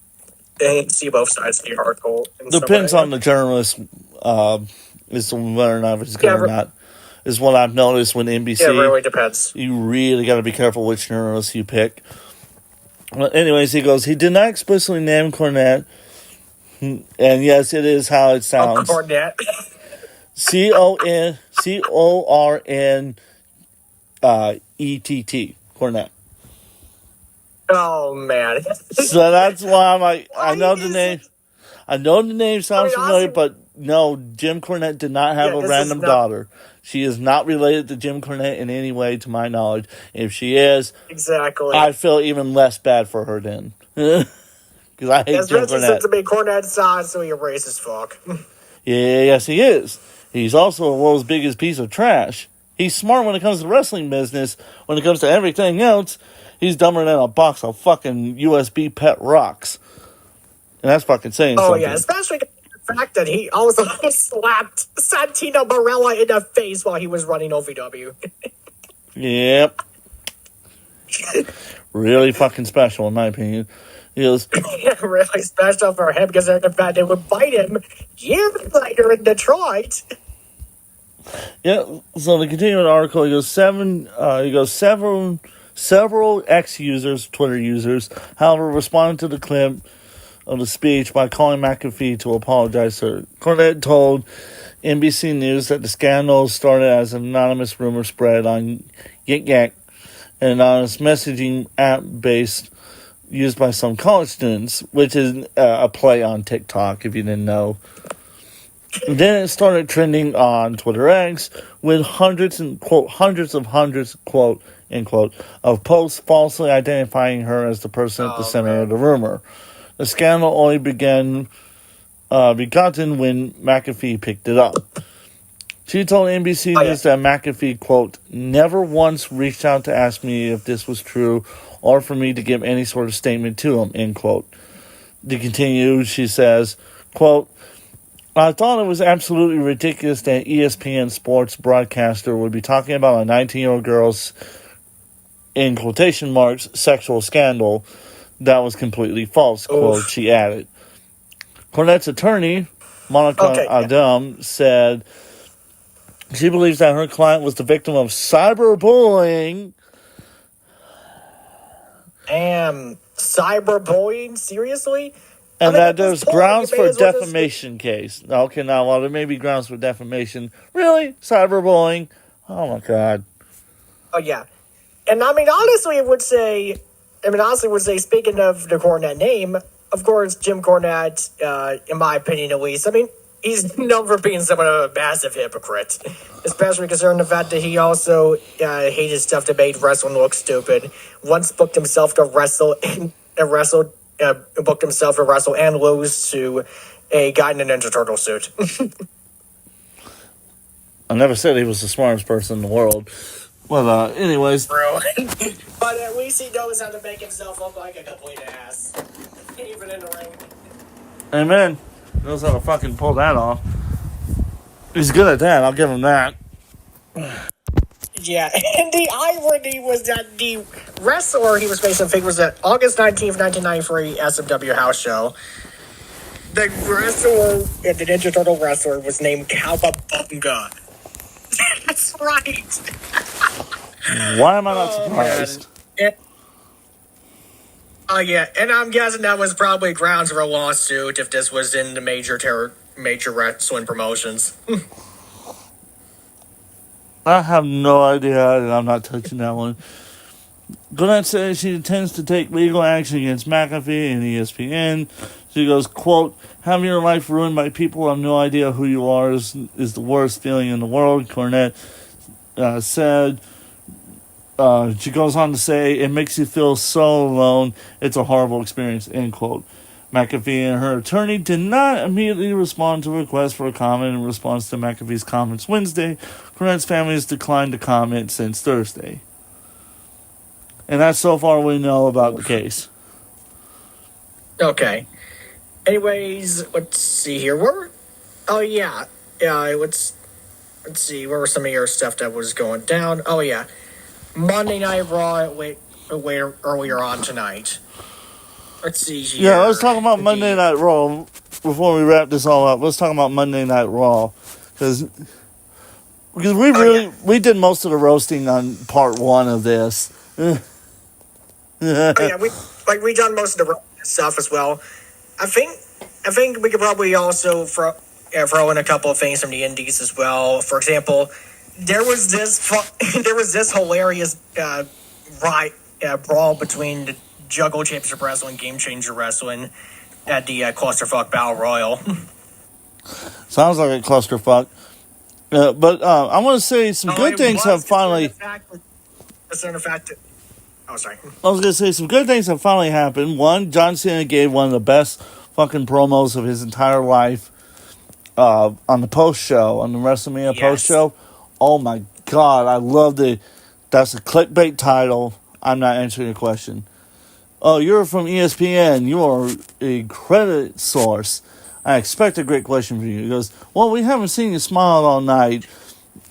They see both sides of the article. And Depends on the journalist, as to whether or not it's good or not. Is what I've noticed when NBC. Yeah, it really depends. You really got to be careful which journalist you pick. Well, anyways, he goes, he did not explicitly name Cornette. And yes, it is how it sounds. Oh, Cornette. Cornett. Cornette. Oh, man. So that's why I'm like, I know the name. I know the name sounds familiar, but no, Jim Cornette did not have a random daughter. She is not related to Jim Cornette in any way, to my knowledge. If she is, exactly, I feel even less bad for her then. Because I hate Jim Cornette. To be Cornette's son, so you're racist fuck. Yes, he is. He's also the world's biggest piece of trash. He's smart when it comes to the wrestling business. When it comes to everything else, he's dumber than a box of fucking USB pet rocks. And that's fucking saying something. Oh, yeah, especially the fact that he also slapped Santino Marella in the face while he was running OVW. Yep. Really fucking special, in my opinion. He was really special for him because the fact they would bite him years later in Detroit. Yeah, so the continuing article, he goes several ex-users, Twitter users, however, responded to the clip of the speech by calling McAfee to apologize to her. Cornette told NBC News that the scandal started as an anonymous rumor spread on Yik Yak, an anonymous messaging app used by some college students, which is a play on TikTok, if you didn't know. Then it started trending on Twitter X with hundreds, quote, end quote, of posts falsely identifying her as the person at the center of the rumor. The scandal only begotten when McAfee picked it up. She told NBC News that McAfee, quote, never once reached out to ask me if this was true or for me to give any sort of statement to him, end quote. To continue, she says, quote, I thought it was absolutely ridiculous that ESPN sports broadcaster would be talking about a 19-year-old girl's, in quotation marks, sexual scandal. That was completely false, quote, she added. Cornette's attorney, Monica Adam, said she believes that her client was the victim of cyberbullying. Cyberbullying? Seriously? And that there's grounds for a defamation case. Okay, now, well, there may be grounds for defamation. Really? Cyberbullying? Oh, my God. Oh, yeah. And, I mean, honestly, would say, speaking of the Cornette name, of course, Jim Cornette, in my opinion at least, I mean, he's known for being somewhat of a massive hypocrite. Especially considering the fact that he also hated stuff that made wrestling look stupid. Once booked himself to wrestle and lose to a guy in a Ninja Turtle suit. I never said he was the smartest person in the world. Well, anyways. Bro. But at least he knows how to make himself look like a complete ass. Even in the ring. Amen. He knows how to fucking pull that off. He's good at that, I'll give him that. Yeah, and the irony was that the wrestler he was facing was at August 19th, 1993 SMW house show. The wrestler, the Ninja Turtle wrestler, was named Cowabunga. That's right. Why am I not surprised? Yeah, and I'm guessing that was probably grounds for a lawsuit if this was in the major wrestling promotions. I have no idea, and I'm not touching that one. Gwinnett says she intends to take legal action against McAfee and ESPN. She goes, quote, having your life ruined by people who have no idea who you are is the worst feeling in the world, Cornette said. She goes on to say, it makes you feel so alone. It's a horrible experience, end quote. McAfee and her attorney did not immediately respond to a request for a comment in response to McAfee's comments Wednesday. Cornette's family has declined to comment since Thursday. And that's so far we know about the case. Okay. Anyways, let's see here. Let's see. Where were some of your stuff that was going down? Oh, yeah. Monday Night Raw. earlier on tonight. Let's see here. Yeah, let's talk about Monday Night Raw before we wrap this all up. Let's talk about Monday Night Raw because we did most of the roasting on part one of this. Yeah, we done most of the stuff as well. I think we could probably also throw in a couple of things from the indies as well. For example, there was this hilarious brawl between the Juggle Championship Wrestling, Game Changer Wrestling at the Clusterfuck Battle Royal. Sounds like a clusterfuck. But I want to say some good things have finally. Oh, sorry. I was going to say some good things have finally happened. One, John Cena gave one of the best fucking promos of his entire life on the post show, on the WrestleMania post show. Oh my God, I love that's a clickbait title. I'm not answering your question. Oh, you're from ESPN. You are a credit source. I expect a great question from you. He goes, well, we haven't seen you smile all night.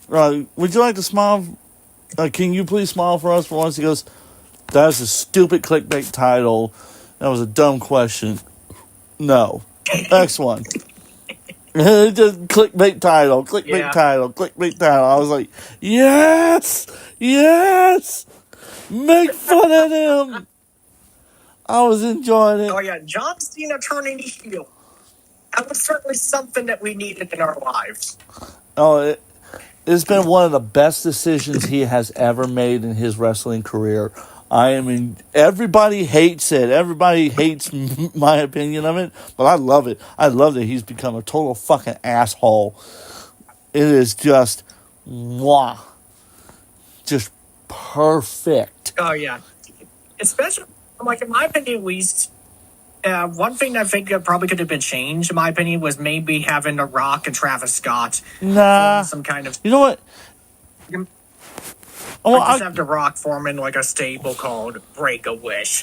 Would you like to smile? Can you please smile for us for once? He goes, that's a stupid clickbait title. That was a dumb question. No. Next one. Just clickbait title, clickbait title. I was like, yes! Make fun of him! I was enjoying it. Oh, yeah, John Cena turning heel. That was certainly something that we needed in our lives. Oh, it's been one of the best decisions he has ever made in his wrestling career. Everybody hates it. Everybody hates my opinion of it, but I love it. I love that he's become a total fucking asshole. It is just, just perfect. Oh, yeah. Especially, in my opinion at least, one thing I think probably could have been changed, in my opinion, was maybe having The Rock and Travis Scott. Some kind of... You know what? Have The Rock forming a stable called Break a Wish.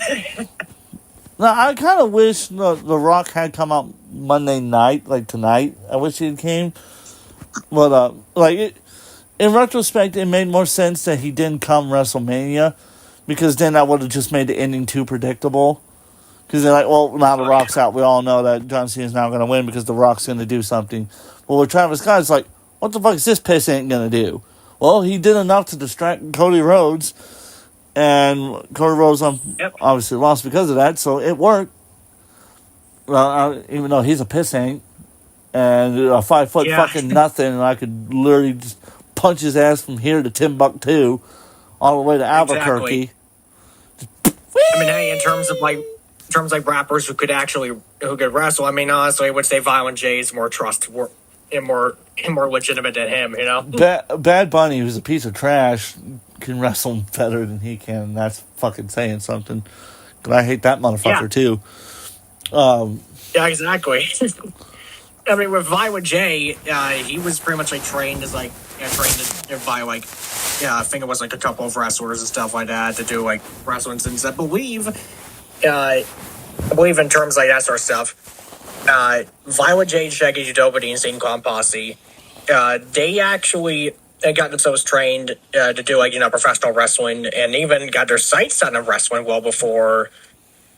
Now, I kind of wish the Rock had come out Monday night, like tonight. I wish he came. But, in retrospect, it made more sense that he didn't come WrestleMania, because then that would have just made the ending too predictable. Because they're like, well, now The Rock's out. We all know that John Cena's now going to win because The Rock's going to do something. Well, with Travis Scott, it's like, what the fuck is this piss ain't going to do? Well, he did enough to distract Cody Rhodes, and Cody Rhodes obviously lost because of that, so it worked. Well, even though he's a pissant, and a 5 foot fucking nothing, and I could literally just punch his ass from here to Timbuktu, all the way to Albuquerque. Hey, in terms of rappers who could wrestle, honestly, I would say Violent J is more trustworthy and more legitimate than him, you know? Bad Bunny, who's a piece of trash, can wrestle better than he can, and that's fucking saying something. But I hate that motherfucker, too. Yeah, exactly. With Violent J, he was pretty much trained by I think it was a couple of wrestlers and stuff like that to do wrestling since I believe in terms like that sort of stuff. Violent J, Shaggy Jadoba, the Insane Clown Posse, they actually got themselves trained to do professional wrestling, and even got their sights set on wrestling well before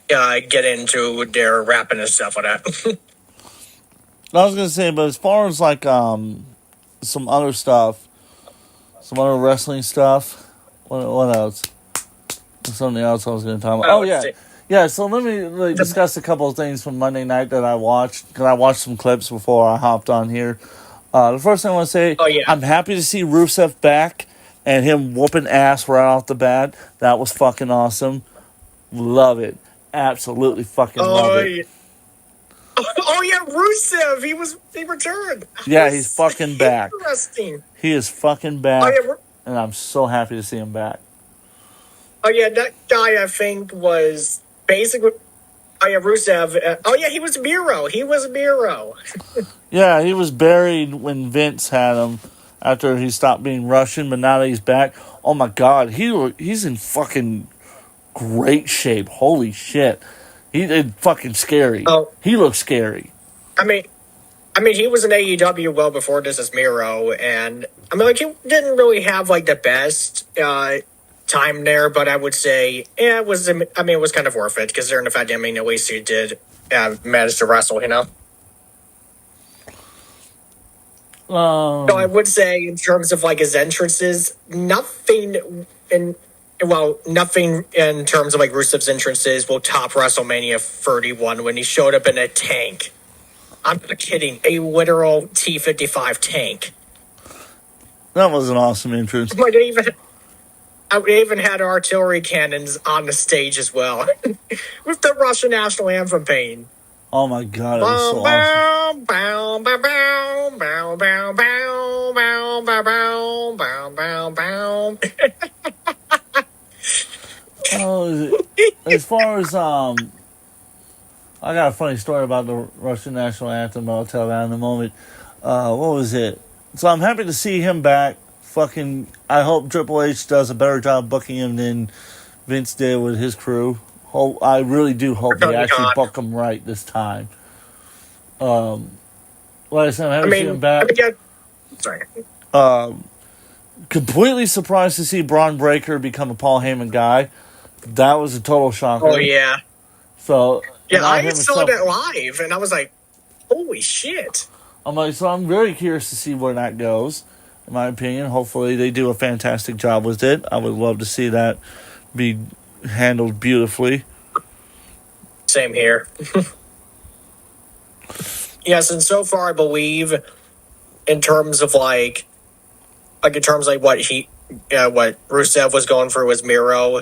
get into their rapping and stuff like that. I was gonna say, but as far as some other stuff, some other wrestling stuff, what else? Something else I was gonna talk about. Oh yeah. Yeah, so let me discuss a couple of things from Monday night that I watched, because I watched some clips before I hopped on here. The first thing I want to say, I'm happy to see Rusev back and him whooping ass right off the bat. That was fucking awesome. Love it. Absolutely fucking love it. Oh, yeah, Rusev. He returned. Yeah, he's fucking back. Interesting. He is fucking back, and I'm so happy to see him back. Oh, yeah, that guy, I think, was... basically, Rusev. He was Miro. Yeah, he was buried when Vince had him after he stopped being Russian, but now that he's back, oh my God, he's in fucking great shape. Holy shit. He's fucking scary. Oh. He looks scary. He was in AEW well before this as Miro, and he didn't really have the best time there, but I would say, yeah, it was. I mean, it was kind of worth it considering the fact. I mean, at least he did manage to wrestle. So I would say, in terms of like his entrances, nothing in terms of like Rusev's entrances will top WrestleMania 31 when he showed up in a tank. I'm not kidding, a literal T-55 tank. That was an awesome entrance. But they even had artillery cannons on the stage as well, with the Russian national anthem playing. Oh my god, it was so awesome. As far as I got a funny story about the Russian national anthem, but I'll tell that in a moment. What was it? So I'm happy to see him back. I hope Triple H does a better job booking him than Vince did with his crew. I really do hope they actually book him right this time. Like I said, I'm happy to see him back. Sorry. Completely surprised to see Braun Breaker become a Paul Heyman guy. That was a total shocker. Oh, yeah. So yeah, I saw that live, and I was like, holy shit. I'm very curious to see where that goes, in my opinion. Hopefully they do a fantastic job with it. I would love to see that be handled beautifully. Same here. Yes, and so far I believe in terms of like what Rusev was going for was Miro.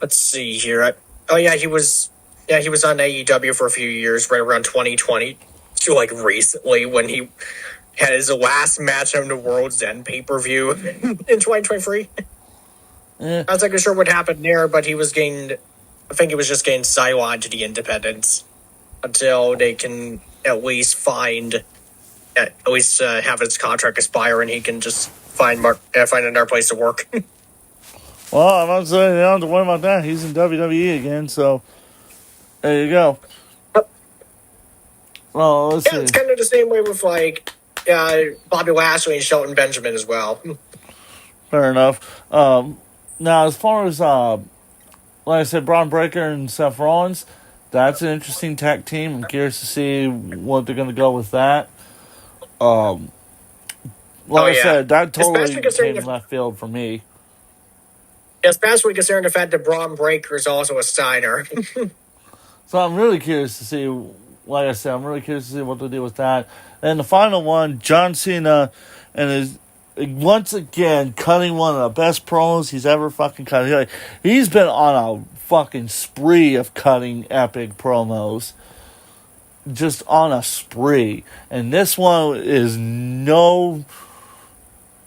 Let's see here. He was on AEW for a few years, right around 2020 to like recently when he had his last match on the World's End pay-per-view in 2023. I was like, sure what happened there, but I think he was just getting sidelined to the independents until they can at least have his contract expire and he can just find another place to work. Well, I'm about to say, you don't have to worry about that. He's in WWE again, so there you go. Well, let's see. It's kind of the same way with like Bobby Lashley and Shelton Benjamin as well. Fair enough. Now, as far as like I said, Braun Breaker and Seth Rollins, that's an interesting tag team. I'm curious to see what they're going to go with that. I said, that totally came left field for me. Especially considering the fact that Braun Breaker is also a Steiner. So I'm really curious to see, like I said, what they'll do with that. And the final one, John Cena, and is once again cutting one of the best promos he's ever fucking cut. He's been on a fucking spree of cutting epic promos. Just on a spree. And this one is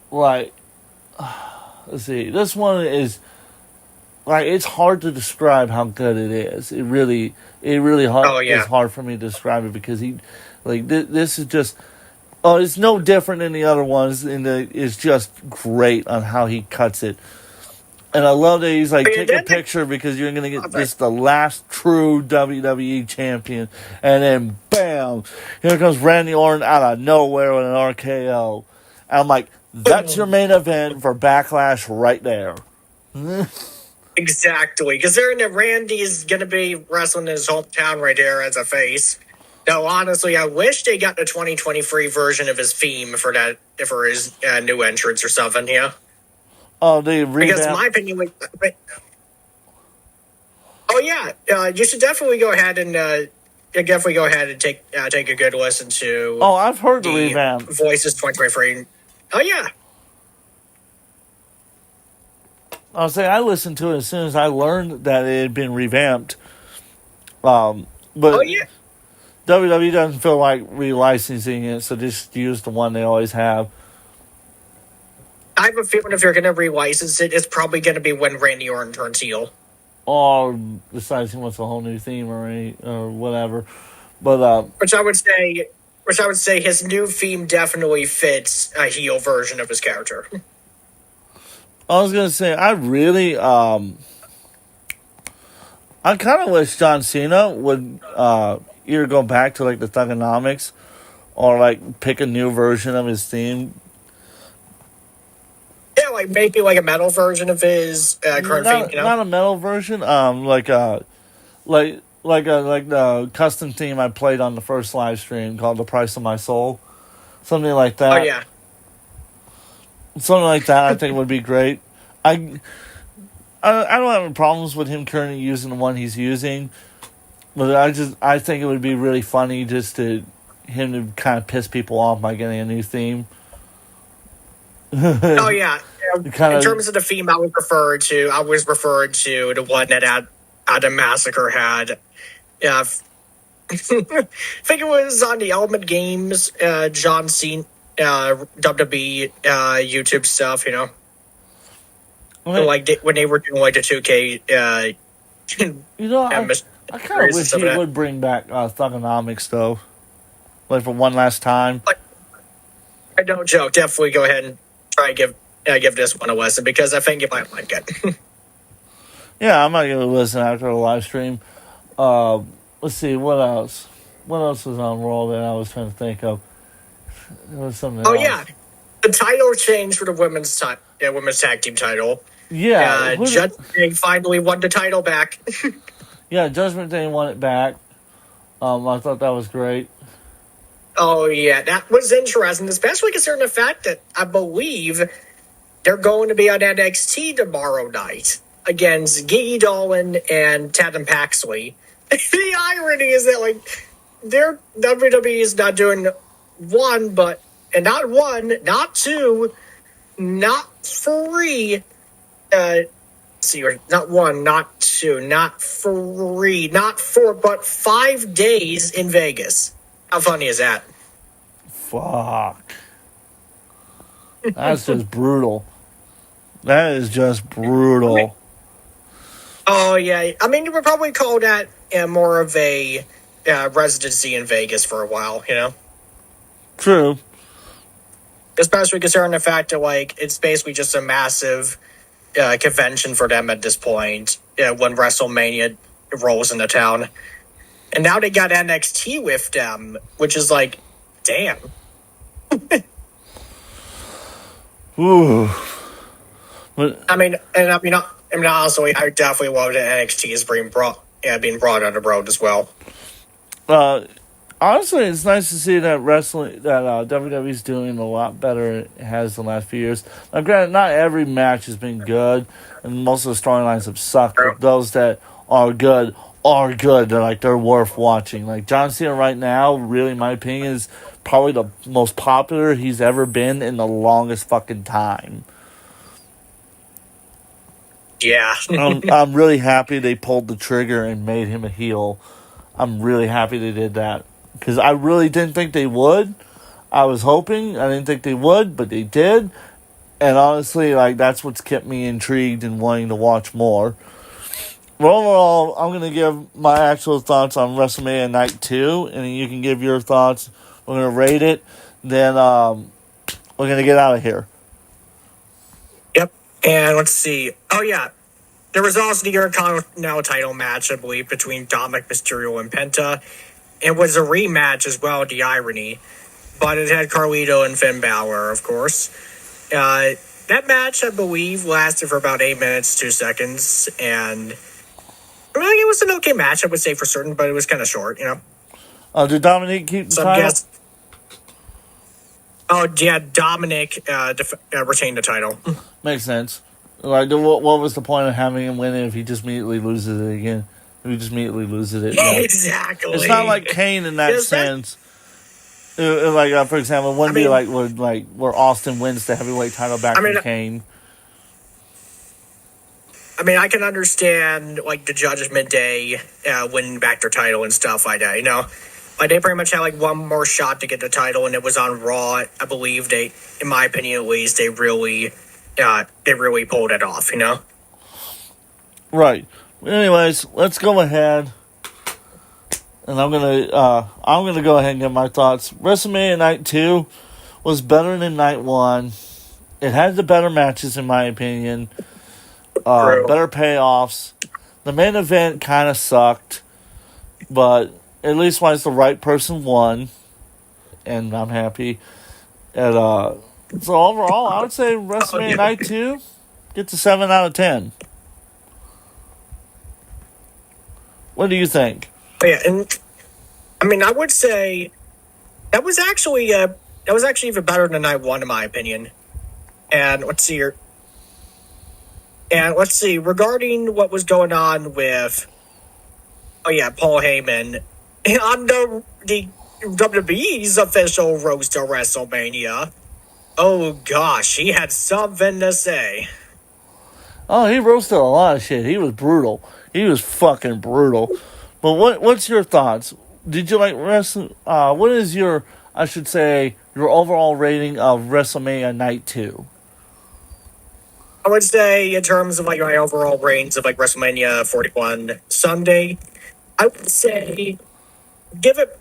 let's see. This one is it's hard to describe how good it is. It really hard. It's hard for me to describe it because this is just. Oh, it's no different than the other ones, and it's just great on how he cuts it. And I love that he's like, take a picture because you're gonna get the last true WWE champion, and then bam, here comes Randy Orton out of nowhere with an RKO. And I'm like, that's your main event for Backlash right there. Exactly, considering that Randy is going to be wrestling in his hometown right there as a face. No, honestly, I wish they got the 2023 version of his theme for his new entrance or something. Yeah. Oh, they revamped. Because in my opinion, you should definitely go ahead and take a good listen to. Oh, I've heard the revamp. Voices 2023. Oh yeah. I'll say I listened to it as soon as I learned that it had been revamped. But WWE doesn't feel like relicensing it, so just use the one they always have. I have a feeling if you're going to relicense it, it's probably going to be when Randy Orton turns heel. Or decides he wants a whole new theme or whatever. But which I would say his new theme definitely fits a heel version of his character. I was gonna say I really I kind of wish John Cena would either go back to like the Thugonomics or like pick a new version of his theme. Yeah, Yeah, like maybe like a metal version of his current theme, Not a metal version. Like the custom theme I played on the first live stream called "The Price of My Soul," something like Oh that. yeah. Something like that, I think would be great. I don't have any problems with him currently using the one he's using, but I think it would be really funny just to him to kind of piss people off by getting a new theme. Oh yeah. In Kind of, terms of the theme, I was referring to the one that Adam Massacre had. Yeah, I think it was on the Element Games, John Cena, WWE, YouTube stuff. Like when they were doing like the 2K. I kind of wish he would bring back Thugonomics though, like for one last time. Like, I don't joke. Definitely go ahead and try and give this one a listen because I think you might like it. Yeah, I might give it a listen after the live stream. Let's see what else. What else was on Raw that I was trying to think of? There was something. Oh yeah, the title change for the women's tag team title. Yeah, Judgment Day finally won the title back. Yeah, Judgment Day won it back. I thought that was great. Oh yeah, that was interesting, especially considering the fact that I believe they're going to be on NXT tomorrow night against Gigi Dolan and Tatum Paxley. The irony is that like their WWE is not doing not two, not three. Not one, not two, not three, not four, but 5 days in Vegas. How funny is that? Fuck. That's just brutal. That is just brutal. Oh, yeah. I mean, you would probably call that more of a residency in Vegas for a while, True. Especially considering the fact that, like, it's basically just a massive convention for them at this point when WrestleMania rolls into town. And now they got NXT with them, which is like, damn. Ooh. But, honestly, I definitely love that NXT is being brought on the road as well. Honestly, it's nice to see that WWE's doing a lot better than it has the last few years. Now, granted, not every match has been good, and most of the storylines have sucked. But those that are good. They're worth watching. Like John Cena right now, really, in my opinion, is probably the most popular he's ever been in the longest fucking time. Yeah. I'm really happy they pulled the trigger and made him a heel. I'm really happy they did that. Because I really didn't think they would. I was hoping. I didn't think they would, but they did. And honestly, that's what's kept me intrigued and wanting to watch more. But overall, I'm going to give my actual thoughts on WrestleMania Night 2. And you can give your thoughts. We're going to rate it. Then we're going to get out of here. Yep. And let's see. Oh, yeah. There was also the Intercontinental title match, I believe, between Dominic Mysterio and Penta. It was a rematch as well, the irony. But it had Carlito and Finn Balor, of course. That match, I believe, lasted for about 8 minutes, 2 seconds. And really, it was an okay match, I would say for certain, but it was kind of short, Did Dominic keep the title? Dominic retained the title. Makes sense. What was the point of having him win it if he just immediately loses it again? If he just immediately loses it. Exactly. It's not like Kane in that sense. For example, it wouldn't be where Austin wins the heavyweight title back from Kane. I mean, I can understand the Judgment Day winning back their title and stuff like that. They pretty much had one more shot to get the title, and it was on Raw. I believe they, in my opinion at least, they really pulled it off. Right. Anyways, let's go ahead, and I'm gonna go ahead and get my thoughts. WrestleMania Night 2 was better than Night 1. It had the better matches, in my opinion. Better payoffs. The main event kind of sucked, but at least the right person won, and I'm happy. And So overall, I would say WrestleMania Night 2 gets a 7 out of 10. What do you think? Yeah, and I mean, I would say that was actually even better than Night 1 in my opinion. And let's see here. And let's see, regarding what was going on with, Paul Heyman on the WWE's official roast to WrestleMania. Oh gosh, he had something to say. Oh, he roasted a lot of shit. He was brutal. He was fucking brutal. But what's your thoughts? Did you like wrestling? What is your, I should say, your overall rating of WrestleMania Night 2? I would say in terms of like my overall ratings of like WrestleMania 41 Sunday, I would say give it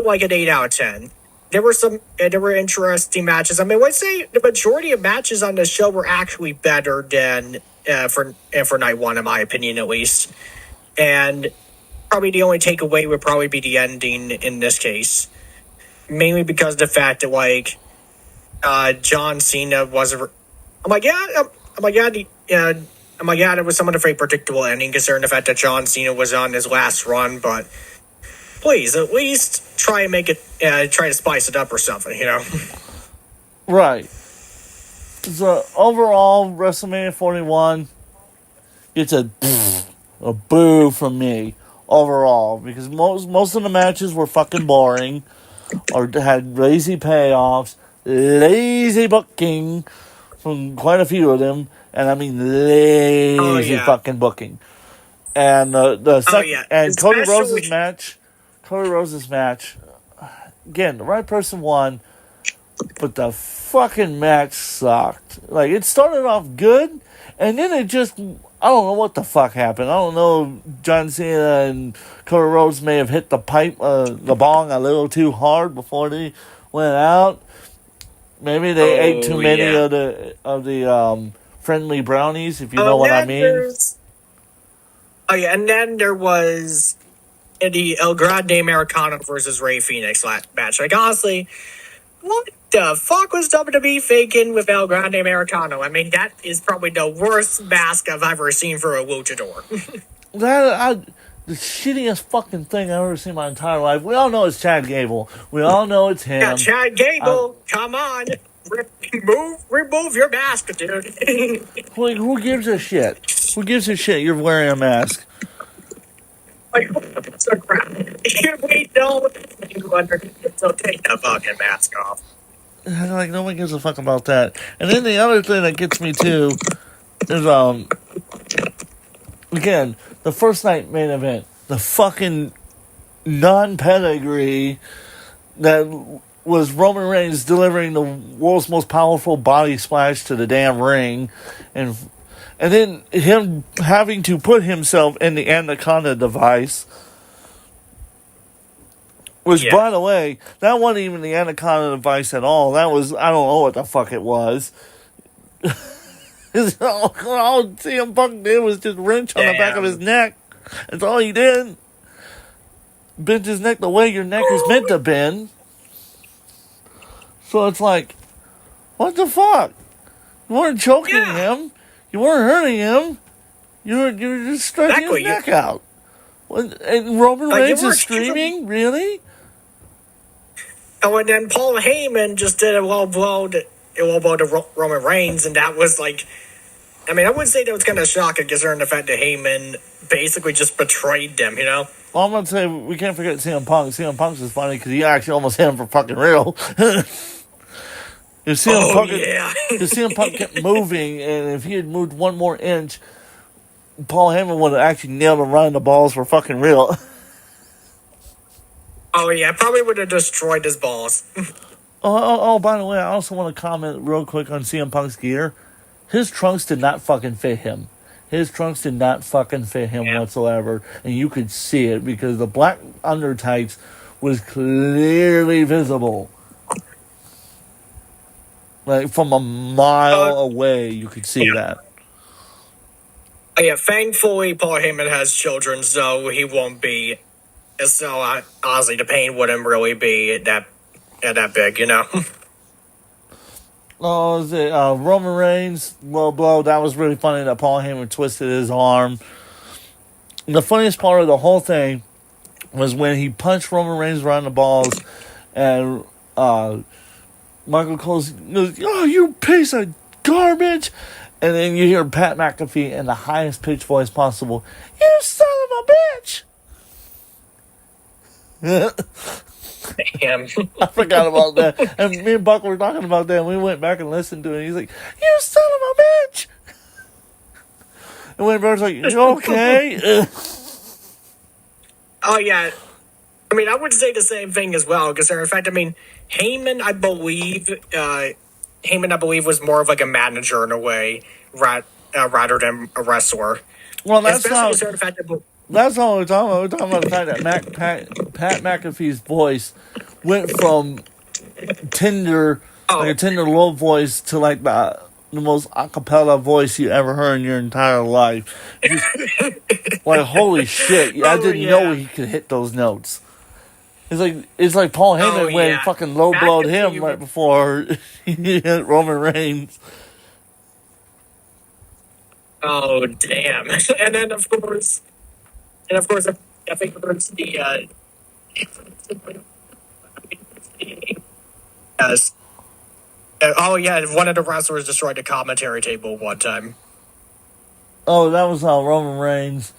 like an 8 out of 10. There were interesting matches. I mean, I'd say the majority of matches on the show were actually better than for night one, in my opinion, at least. And probably the only takeaway would probably be the ending in this case, mainly because of the fact that like John Cena was. I'm like, it was somewhat of a predictable ending considering the fact that John Cena was on his last run, but please, at least try and make it, try to spice it up or something, you know? Right. So, overall, WrestleMania 41 gets a boo from me, overall, because most of the matches were fucking boring, or had lazy payoffs, lazy booking from quite a few of them, and I mean lazy fucking booking. And the second, and Cody Rhodes' match, again, the right person won, but the fucking match sucked. Like, it started off good, and then it just, I don't know what the fuck happened. I don't know, John Cena and Cody Rhodes may have hit the bong a little too hard before they went out. Maybe they ate too many of the friendly brownies, if you know what I mean. And then there was the El Grande Americano versus Rey Fenix match. Like, honestly, what the fuck was WWE faking with El Grande Americano? I mean, that is probably the worst mask I've ever seen for a luchador. The shittiest fucking thing I've ever seen in my entire life. We all know it's Chad Gable. We all know it's him. Yeah, Chad Gable, come on. Remove your mask, dude. Like, who gives a shit? Who gives a shit you're wearing a mask? Like, so crap. We know you understand, so take the fucking mask off. Like, no one gives a fuck about that. And then the other thing that gets me, too, is, again, the first night main event, the fucking non-pedigree that was Roman Reigns delivering the world's most powerful body splash to the damn ring, and then him having to put himself in the Anaconda device, which, by the way, that wasn't even the Anaconda device at all. That was, I don't know what the fuck it was. All CM Punk did was just wrench on the back of his neck. That's all he did. Bend his neck the way your neck is meant to bend. So it's like, what the fuck? You weren't choking him. You weren't hurting him. You were just stretching his neck out. And Roman Reigns is screaming? Really? Oh, and then Paul Heyman just did a low blow to Roman Reigns, and that was like, I mean, I would say that was kind of shocking considering the fact that Heyman basically just betrayed them, you know? Well, I'm going to say, we can't forget CM Punk. CM Punk's is funny because he actually almost hit him for fucking real. If CM Punk kept moving, and if he had moved one more inch, Paul Heyman would have actually nailed him right in the balls for fucking real. Oh, yeah, probably would have destroyed his balls. By the way, I also want to comment real quick on CM Punk's gear. His trunks did not fucking fit him. Whatsoever. And you could see it because the black undertights was clearly visible. Like, from a mile away, you could see that. Yeah, thankfully, Paul Heyman has children, so he won't be. So, honestly, the pain wouldn't really be that big, you know? Oh, is it Roman Reigns low blow? That was really funny that Paul Heyman twisted his arm. The funniest part of the whole thing was when he punched Roman Reigns around the balls, and Michael Cole goes, "Oh, you piece of garbage!" And then you hear Pat McAfee in the highest pitched voice possible, "You son of a bitch!" Damn. I forgot about that. And me and Buck were talking about that, and we went back and listened to it. And he's like, "You son of a bitch!" And when Bert's like, "You okay?" Oh, yeah. I mean, I would say the same thing as well, because in fact, I mean, Heyman, I believe, was more of like a manager in a way, rather than a wrestler. Well, that's Especially not. considering the fact that, That's all we're talking about. We're talking about the fact that Pat McAfee's voice went from tender, like a tender low voice, to like the most a cappella voice you ever heard in your entire life. Just, like, holy shit! I didn't know he could hit those notes. It's like Paul Heyman when fucking low blowed him right before he hit Roman Reigns. Oh, damn! And then of course, I think there's the yes. Oh yeah, one of the wrestlers destroyed the commentary table one time. Oh, that was Roman Reigns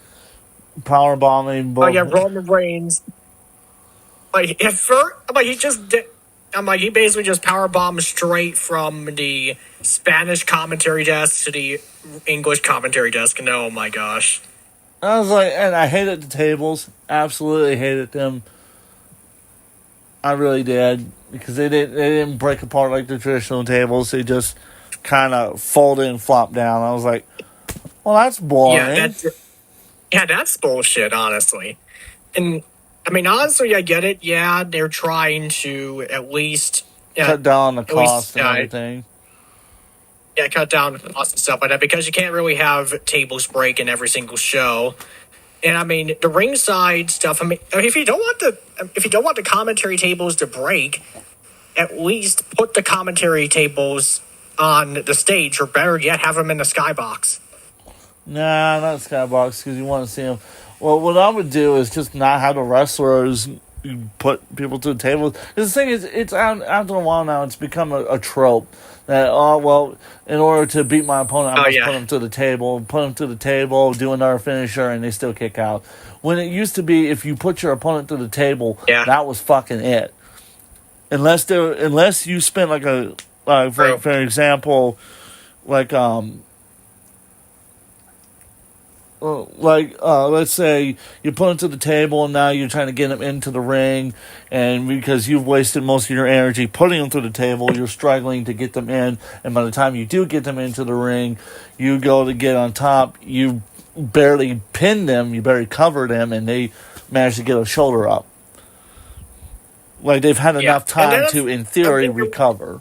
power bombing. Oh yeah, Roman Reigns. Like at first, he basically just power bombed straight from the Spanish commentary desk to the English commentary desk, and oh my gosh. I was like, and I hated the tables. Absolutely hated them. I really did, because they didn't break apart like the traditional tables. They just kind of folded and flopped down. I was like, well, that's boring. Yeah, that's bullshit, honestly. And I mean, honestly, I get it. Yeah, they're trying to at least cut down the cost and everything. Yeah, cut down the cost and stuff like that, because you can't really have tables break in every single show. And I mean, the ringside stuff. I mean, if you don't want the commentary tables to break, at least put the commentary tables on the stage, or better yet, have them in the skybox. Nah, not skybox, because you want to see them. Well, what I would do is just not have the wrestlers put people to the table. The thing is, it's after a while now, it's become a trope that, in order to beat my opponent, I must put them to the table, do another finisher, and they still kick out. When it used to be, if you put your opponent to the table, that was fucking it. Unless you spent for example, let's say you put them to the table and now you're trying to get them into the ring, and because you've wasted most of your energy putting them to the table, you're struggling to get them in, and by the time you do get them into the ring, you go to get on top, you barely pin them, you barely cover them, and they manage to get a shoulder up. Like, they've had enough time to, in theory, recover.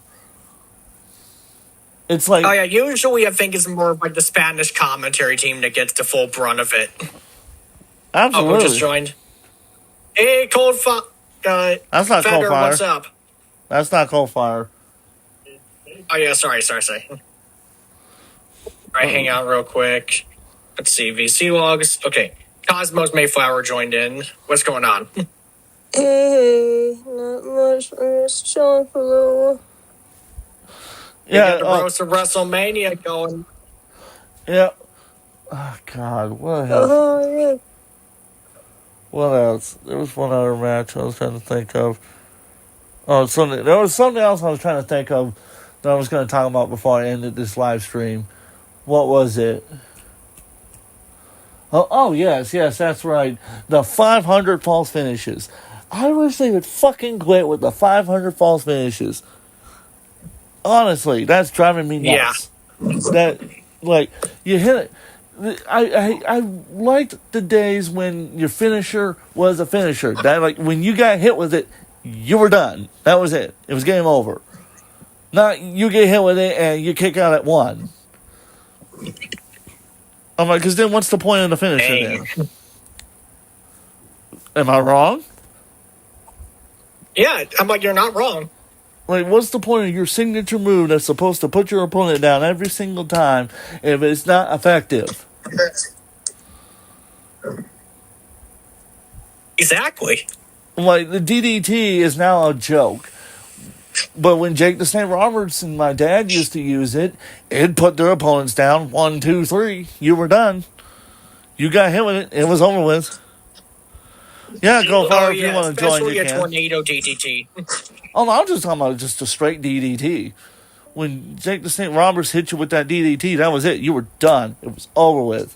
It's like... Oh, yeah, usually I think it's more like the Spanish commentary team that gets the full brunt of it. Absolutely. Oh, who just joined? Hey, Coldfire. That's not Fender, Coldfire. what's up? That's not Coldfire. Oh, yeah, sorry. All right, hang out real quick. Let's see, VC logs. Okay, Cosmos Mayflower joined in. What's going on? Hey, not much. I'm just chilling for a little. You got the roast of WrestleMania going. Yeah. Oh, God, what else? Yeah. What else? There was one other match I was trying to think of. Oh, there was something else I was trying to think of that I was going to talk about before I ended this live stream. What was it? Oh, yes, that's right. The 500 false finishes. I wish they would fucking quit with the 500 false finishes. Honestly, that's driving me nuts. Yeah. That, you hit it. I liked the days when your finisher was a finisher. That, when you got hit with it, you were done. That was it. It was game over. Not you get hit with it and you kick out at one. I'm like, because then what's the point of the finisher then? Am I wrong? Yeah, I'm like, you're not wrong. Like, what's the point of your signature move that's supposed to put your opponent down every single time if it's not effective? Exactly. Like, the DDT is now a joke. But when Jake the Snake Roberts and my dad used to use it, it'd put their opponents down. 1, 2, 3. You were done. You got hit with it. It was over with. Yeah, go far if you want to join. Especially You a can. tornado DDT. Oh, no, I'm just talking about just a straight DDT. When Jake the Snake Roberts hit you with that DDT, that was it. You were done. It was over with.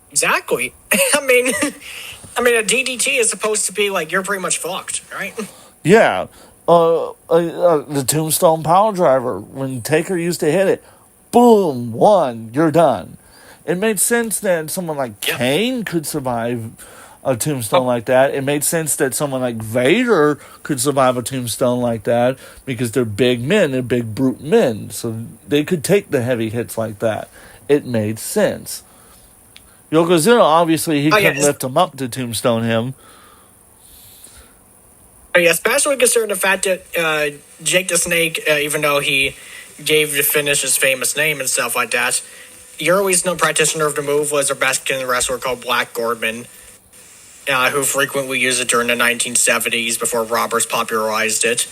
Exactly. I mean, a DDT is supposed to be like you're pretty much fucked, right? Yeah. The Tombstone Power Driver, when Taker used to hit it, boom, 1, you're done. It made sense that someone like Kane could survive a tombstone like that. It made sense that someone like Vader could survive a tombstone like that because they're big men, they're big brute men, so they could take the heavy hits like that. It made sense. Yokozuna, obviously, he couldn't lift him up to tombstone him. Yeah, especially considering the fact that Jake the Snake, even though he gave the finish his famous name and stuff like that, the earliest known practitioner of the move was a Mexican wrestler called Black Gordman, who frequently used it during the 1970s before Roberts popularized it.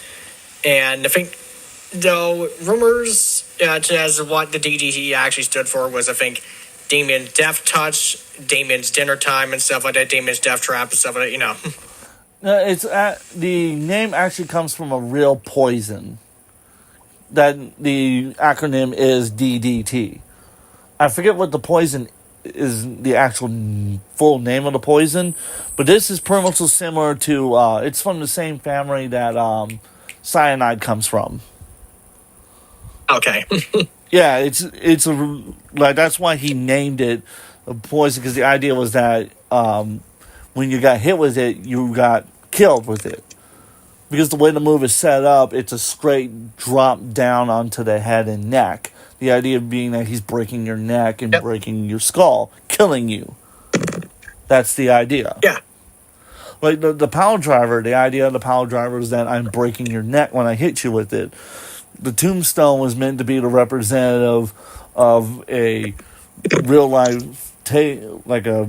And I think, though, rumors as to what the DDT actually stood for was, I think, Damien's Death Touch, Damien's Dinner Time and stuff like that, Damien's Death Trap and stuff like that, you know. It's the name actually comes from a real poison. That the acronym is DDT. I forget what the poison is, the actual full name of the poison, but this is pretty much similar to. It's from the same family that cyanide comes from. Okay. Yeah, it's a like that's why he named it a poison, because the idea was that when you got hit with it, you got killed with it. Because the way the move is set up, it's a straight drop down onto the head and neck. The idea being that he's breaking your neck and breaking your skull, killing you. That's the idea. Yeah. Like the power driver, the idea of the power driver is that I'm breaking your neck when I hit you with it. The tombstone was meant to be the representative of a real life, like a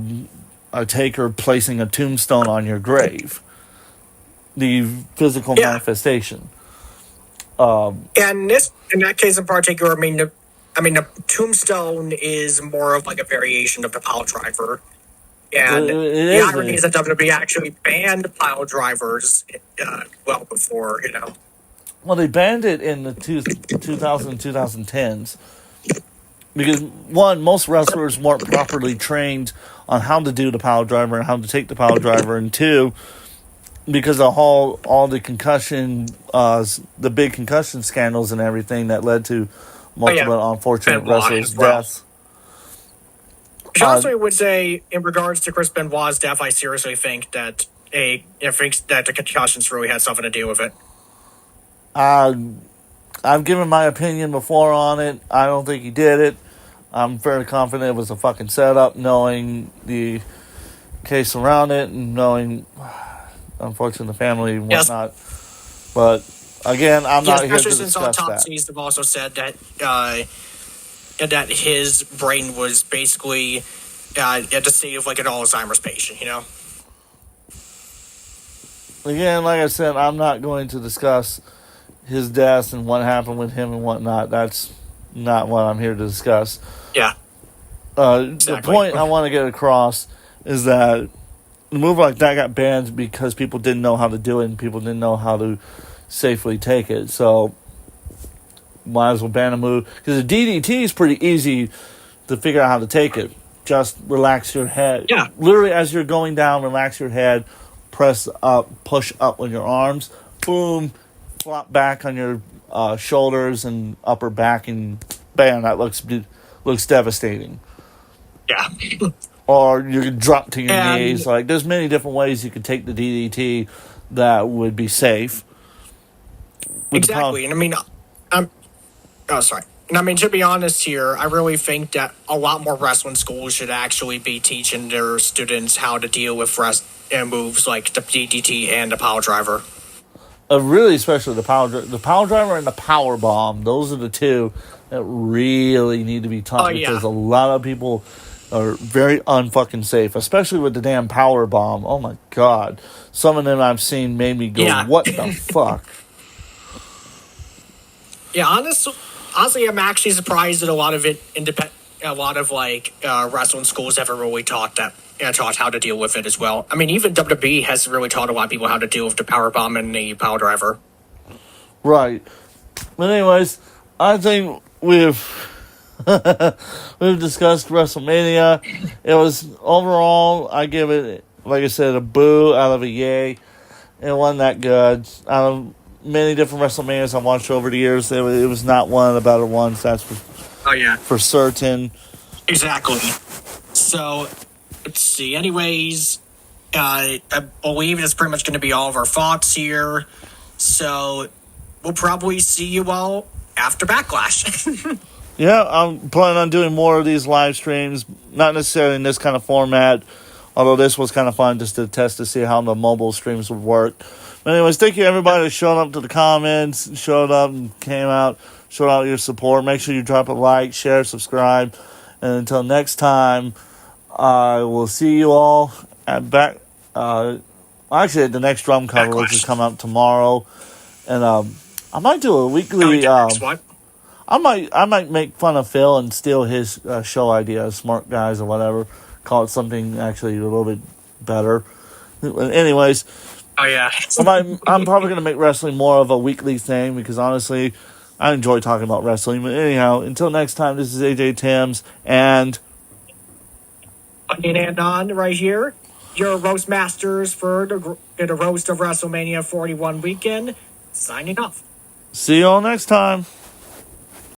taker placing a tombstone on your grave. The physical manifestation. And in that case in particular, the tombstone is more of like a variation of the pile driver. And the irony is that WWE actually banned pile drivers well before, you know. Well, they banned it in the 2010s. Because, one, most wrestlers weren't properly trained on how to do the pile driver and how to take the pile driver. And two, because of all the concussion, the big concussion scandals and everything that led to multiple unfortunate wrestlers' deaths. I also would say, in regards to Chris Benoit's death, I seriously think that the concussions really had something to do with it. I've given my opinion before on it. I don't think he did it. I'm fairly confident it was a fucking setup, knowing the case around it and knowing, unfortunately, the family and whatnot. Yes. But, again, I'm not here to discuss that. Especially since autopsies have also said that that his brain was basically at the state of like an Alzheimer's patient, you know? Again, like I said, I'm not going to discuss his death and what happened with him and whatnot. That's not what I'm here to discuss. Yeah. Exactly. The point I want to get across is that the move like that got banned because people didn't know how to do it and people didn't know how to safely take it. So, might as well ban a move. Because the DDT is pretty easy to figure out how to take it. Just relax your head. Yeah. Literally, as you're going down, relax your head, press up, push up with your arms, boom, flop back on your shoulders and upper back, and bam, that looks devastating. Yeah. Or you can drop to your knees. Like, there's many different ways you could take the DDT that would be safe. Exactly. And I mean, sorry. And I mean, to be honest here, I really think that a lot more wrestling schools should actually be teaching their students how to deal with moves like the DDT and the pile driver. really, especially the power driver and the power bomb. Those are the two that really need to be taught because a lot of people are very unfucking safe, especially with the damn power bomb. Oh my god, some of them I've seen made me go, "What the fuck?" Yeah, honestly, I'm actually surprised that a lot of wrestling schools haven't really taught how to deal with it as well. I mean, even WWE has really taught a lot of people how to deal with the power bomb and the power driver. Right. But anyways, I think we've discussed WrestleMania. It was overall, I give it, like I said, a boo out of a yay. It wasn't that good. Out of many different WrestleManias I've watched over the years, it was not one of the better ones. That's for certain. Exactly. So, let's see. Anyways, I believe it's pretty much going to be all of our thoughts here. So, we'll probably see you all after Backlash. Yeah, I'm planning on doing more of these live streams. Not necessarily in this kind of format, although this was kind of fun just to test to see how the mobile streams would work. But anyways, thank you everybody that showed up to the comments, showed up and came out, showed out your support. Make sure you drop a like, share, subscribe. And until next time, I will see you all at actually, the next drum cover, which is coming out tomorrow. And I might do a weekly. I might make fun of Phil and steal his show ideas, Smart Guys or whatever. Call it something actually a little bit better. Anyways, I'm probably going to make wrestling more of a weekly thing because honestly, I enjoy talking about wrestling. But anyhow, until next time, this is AJ Timms and on right here, your roast masters for the roast of WrestleMania 41 weekend. Signing off. See you all next time.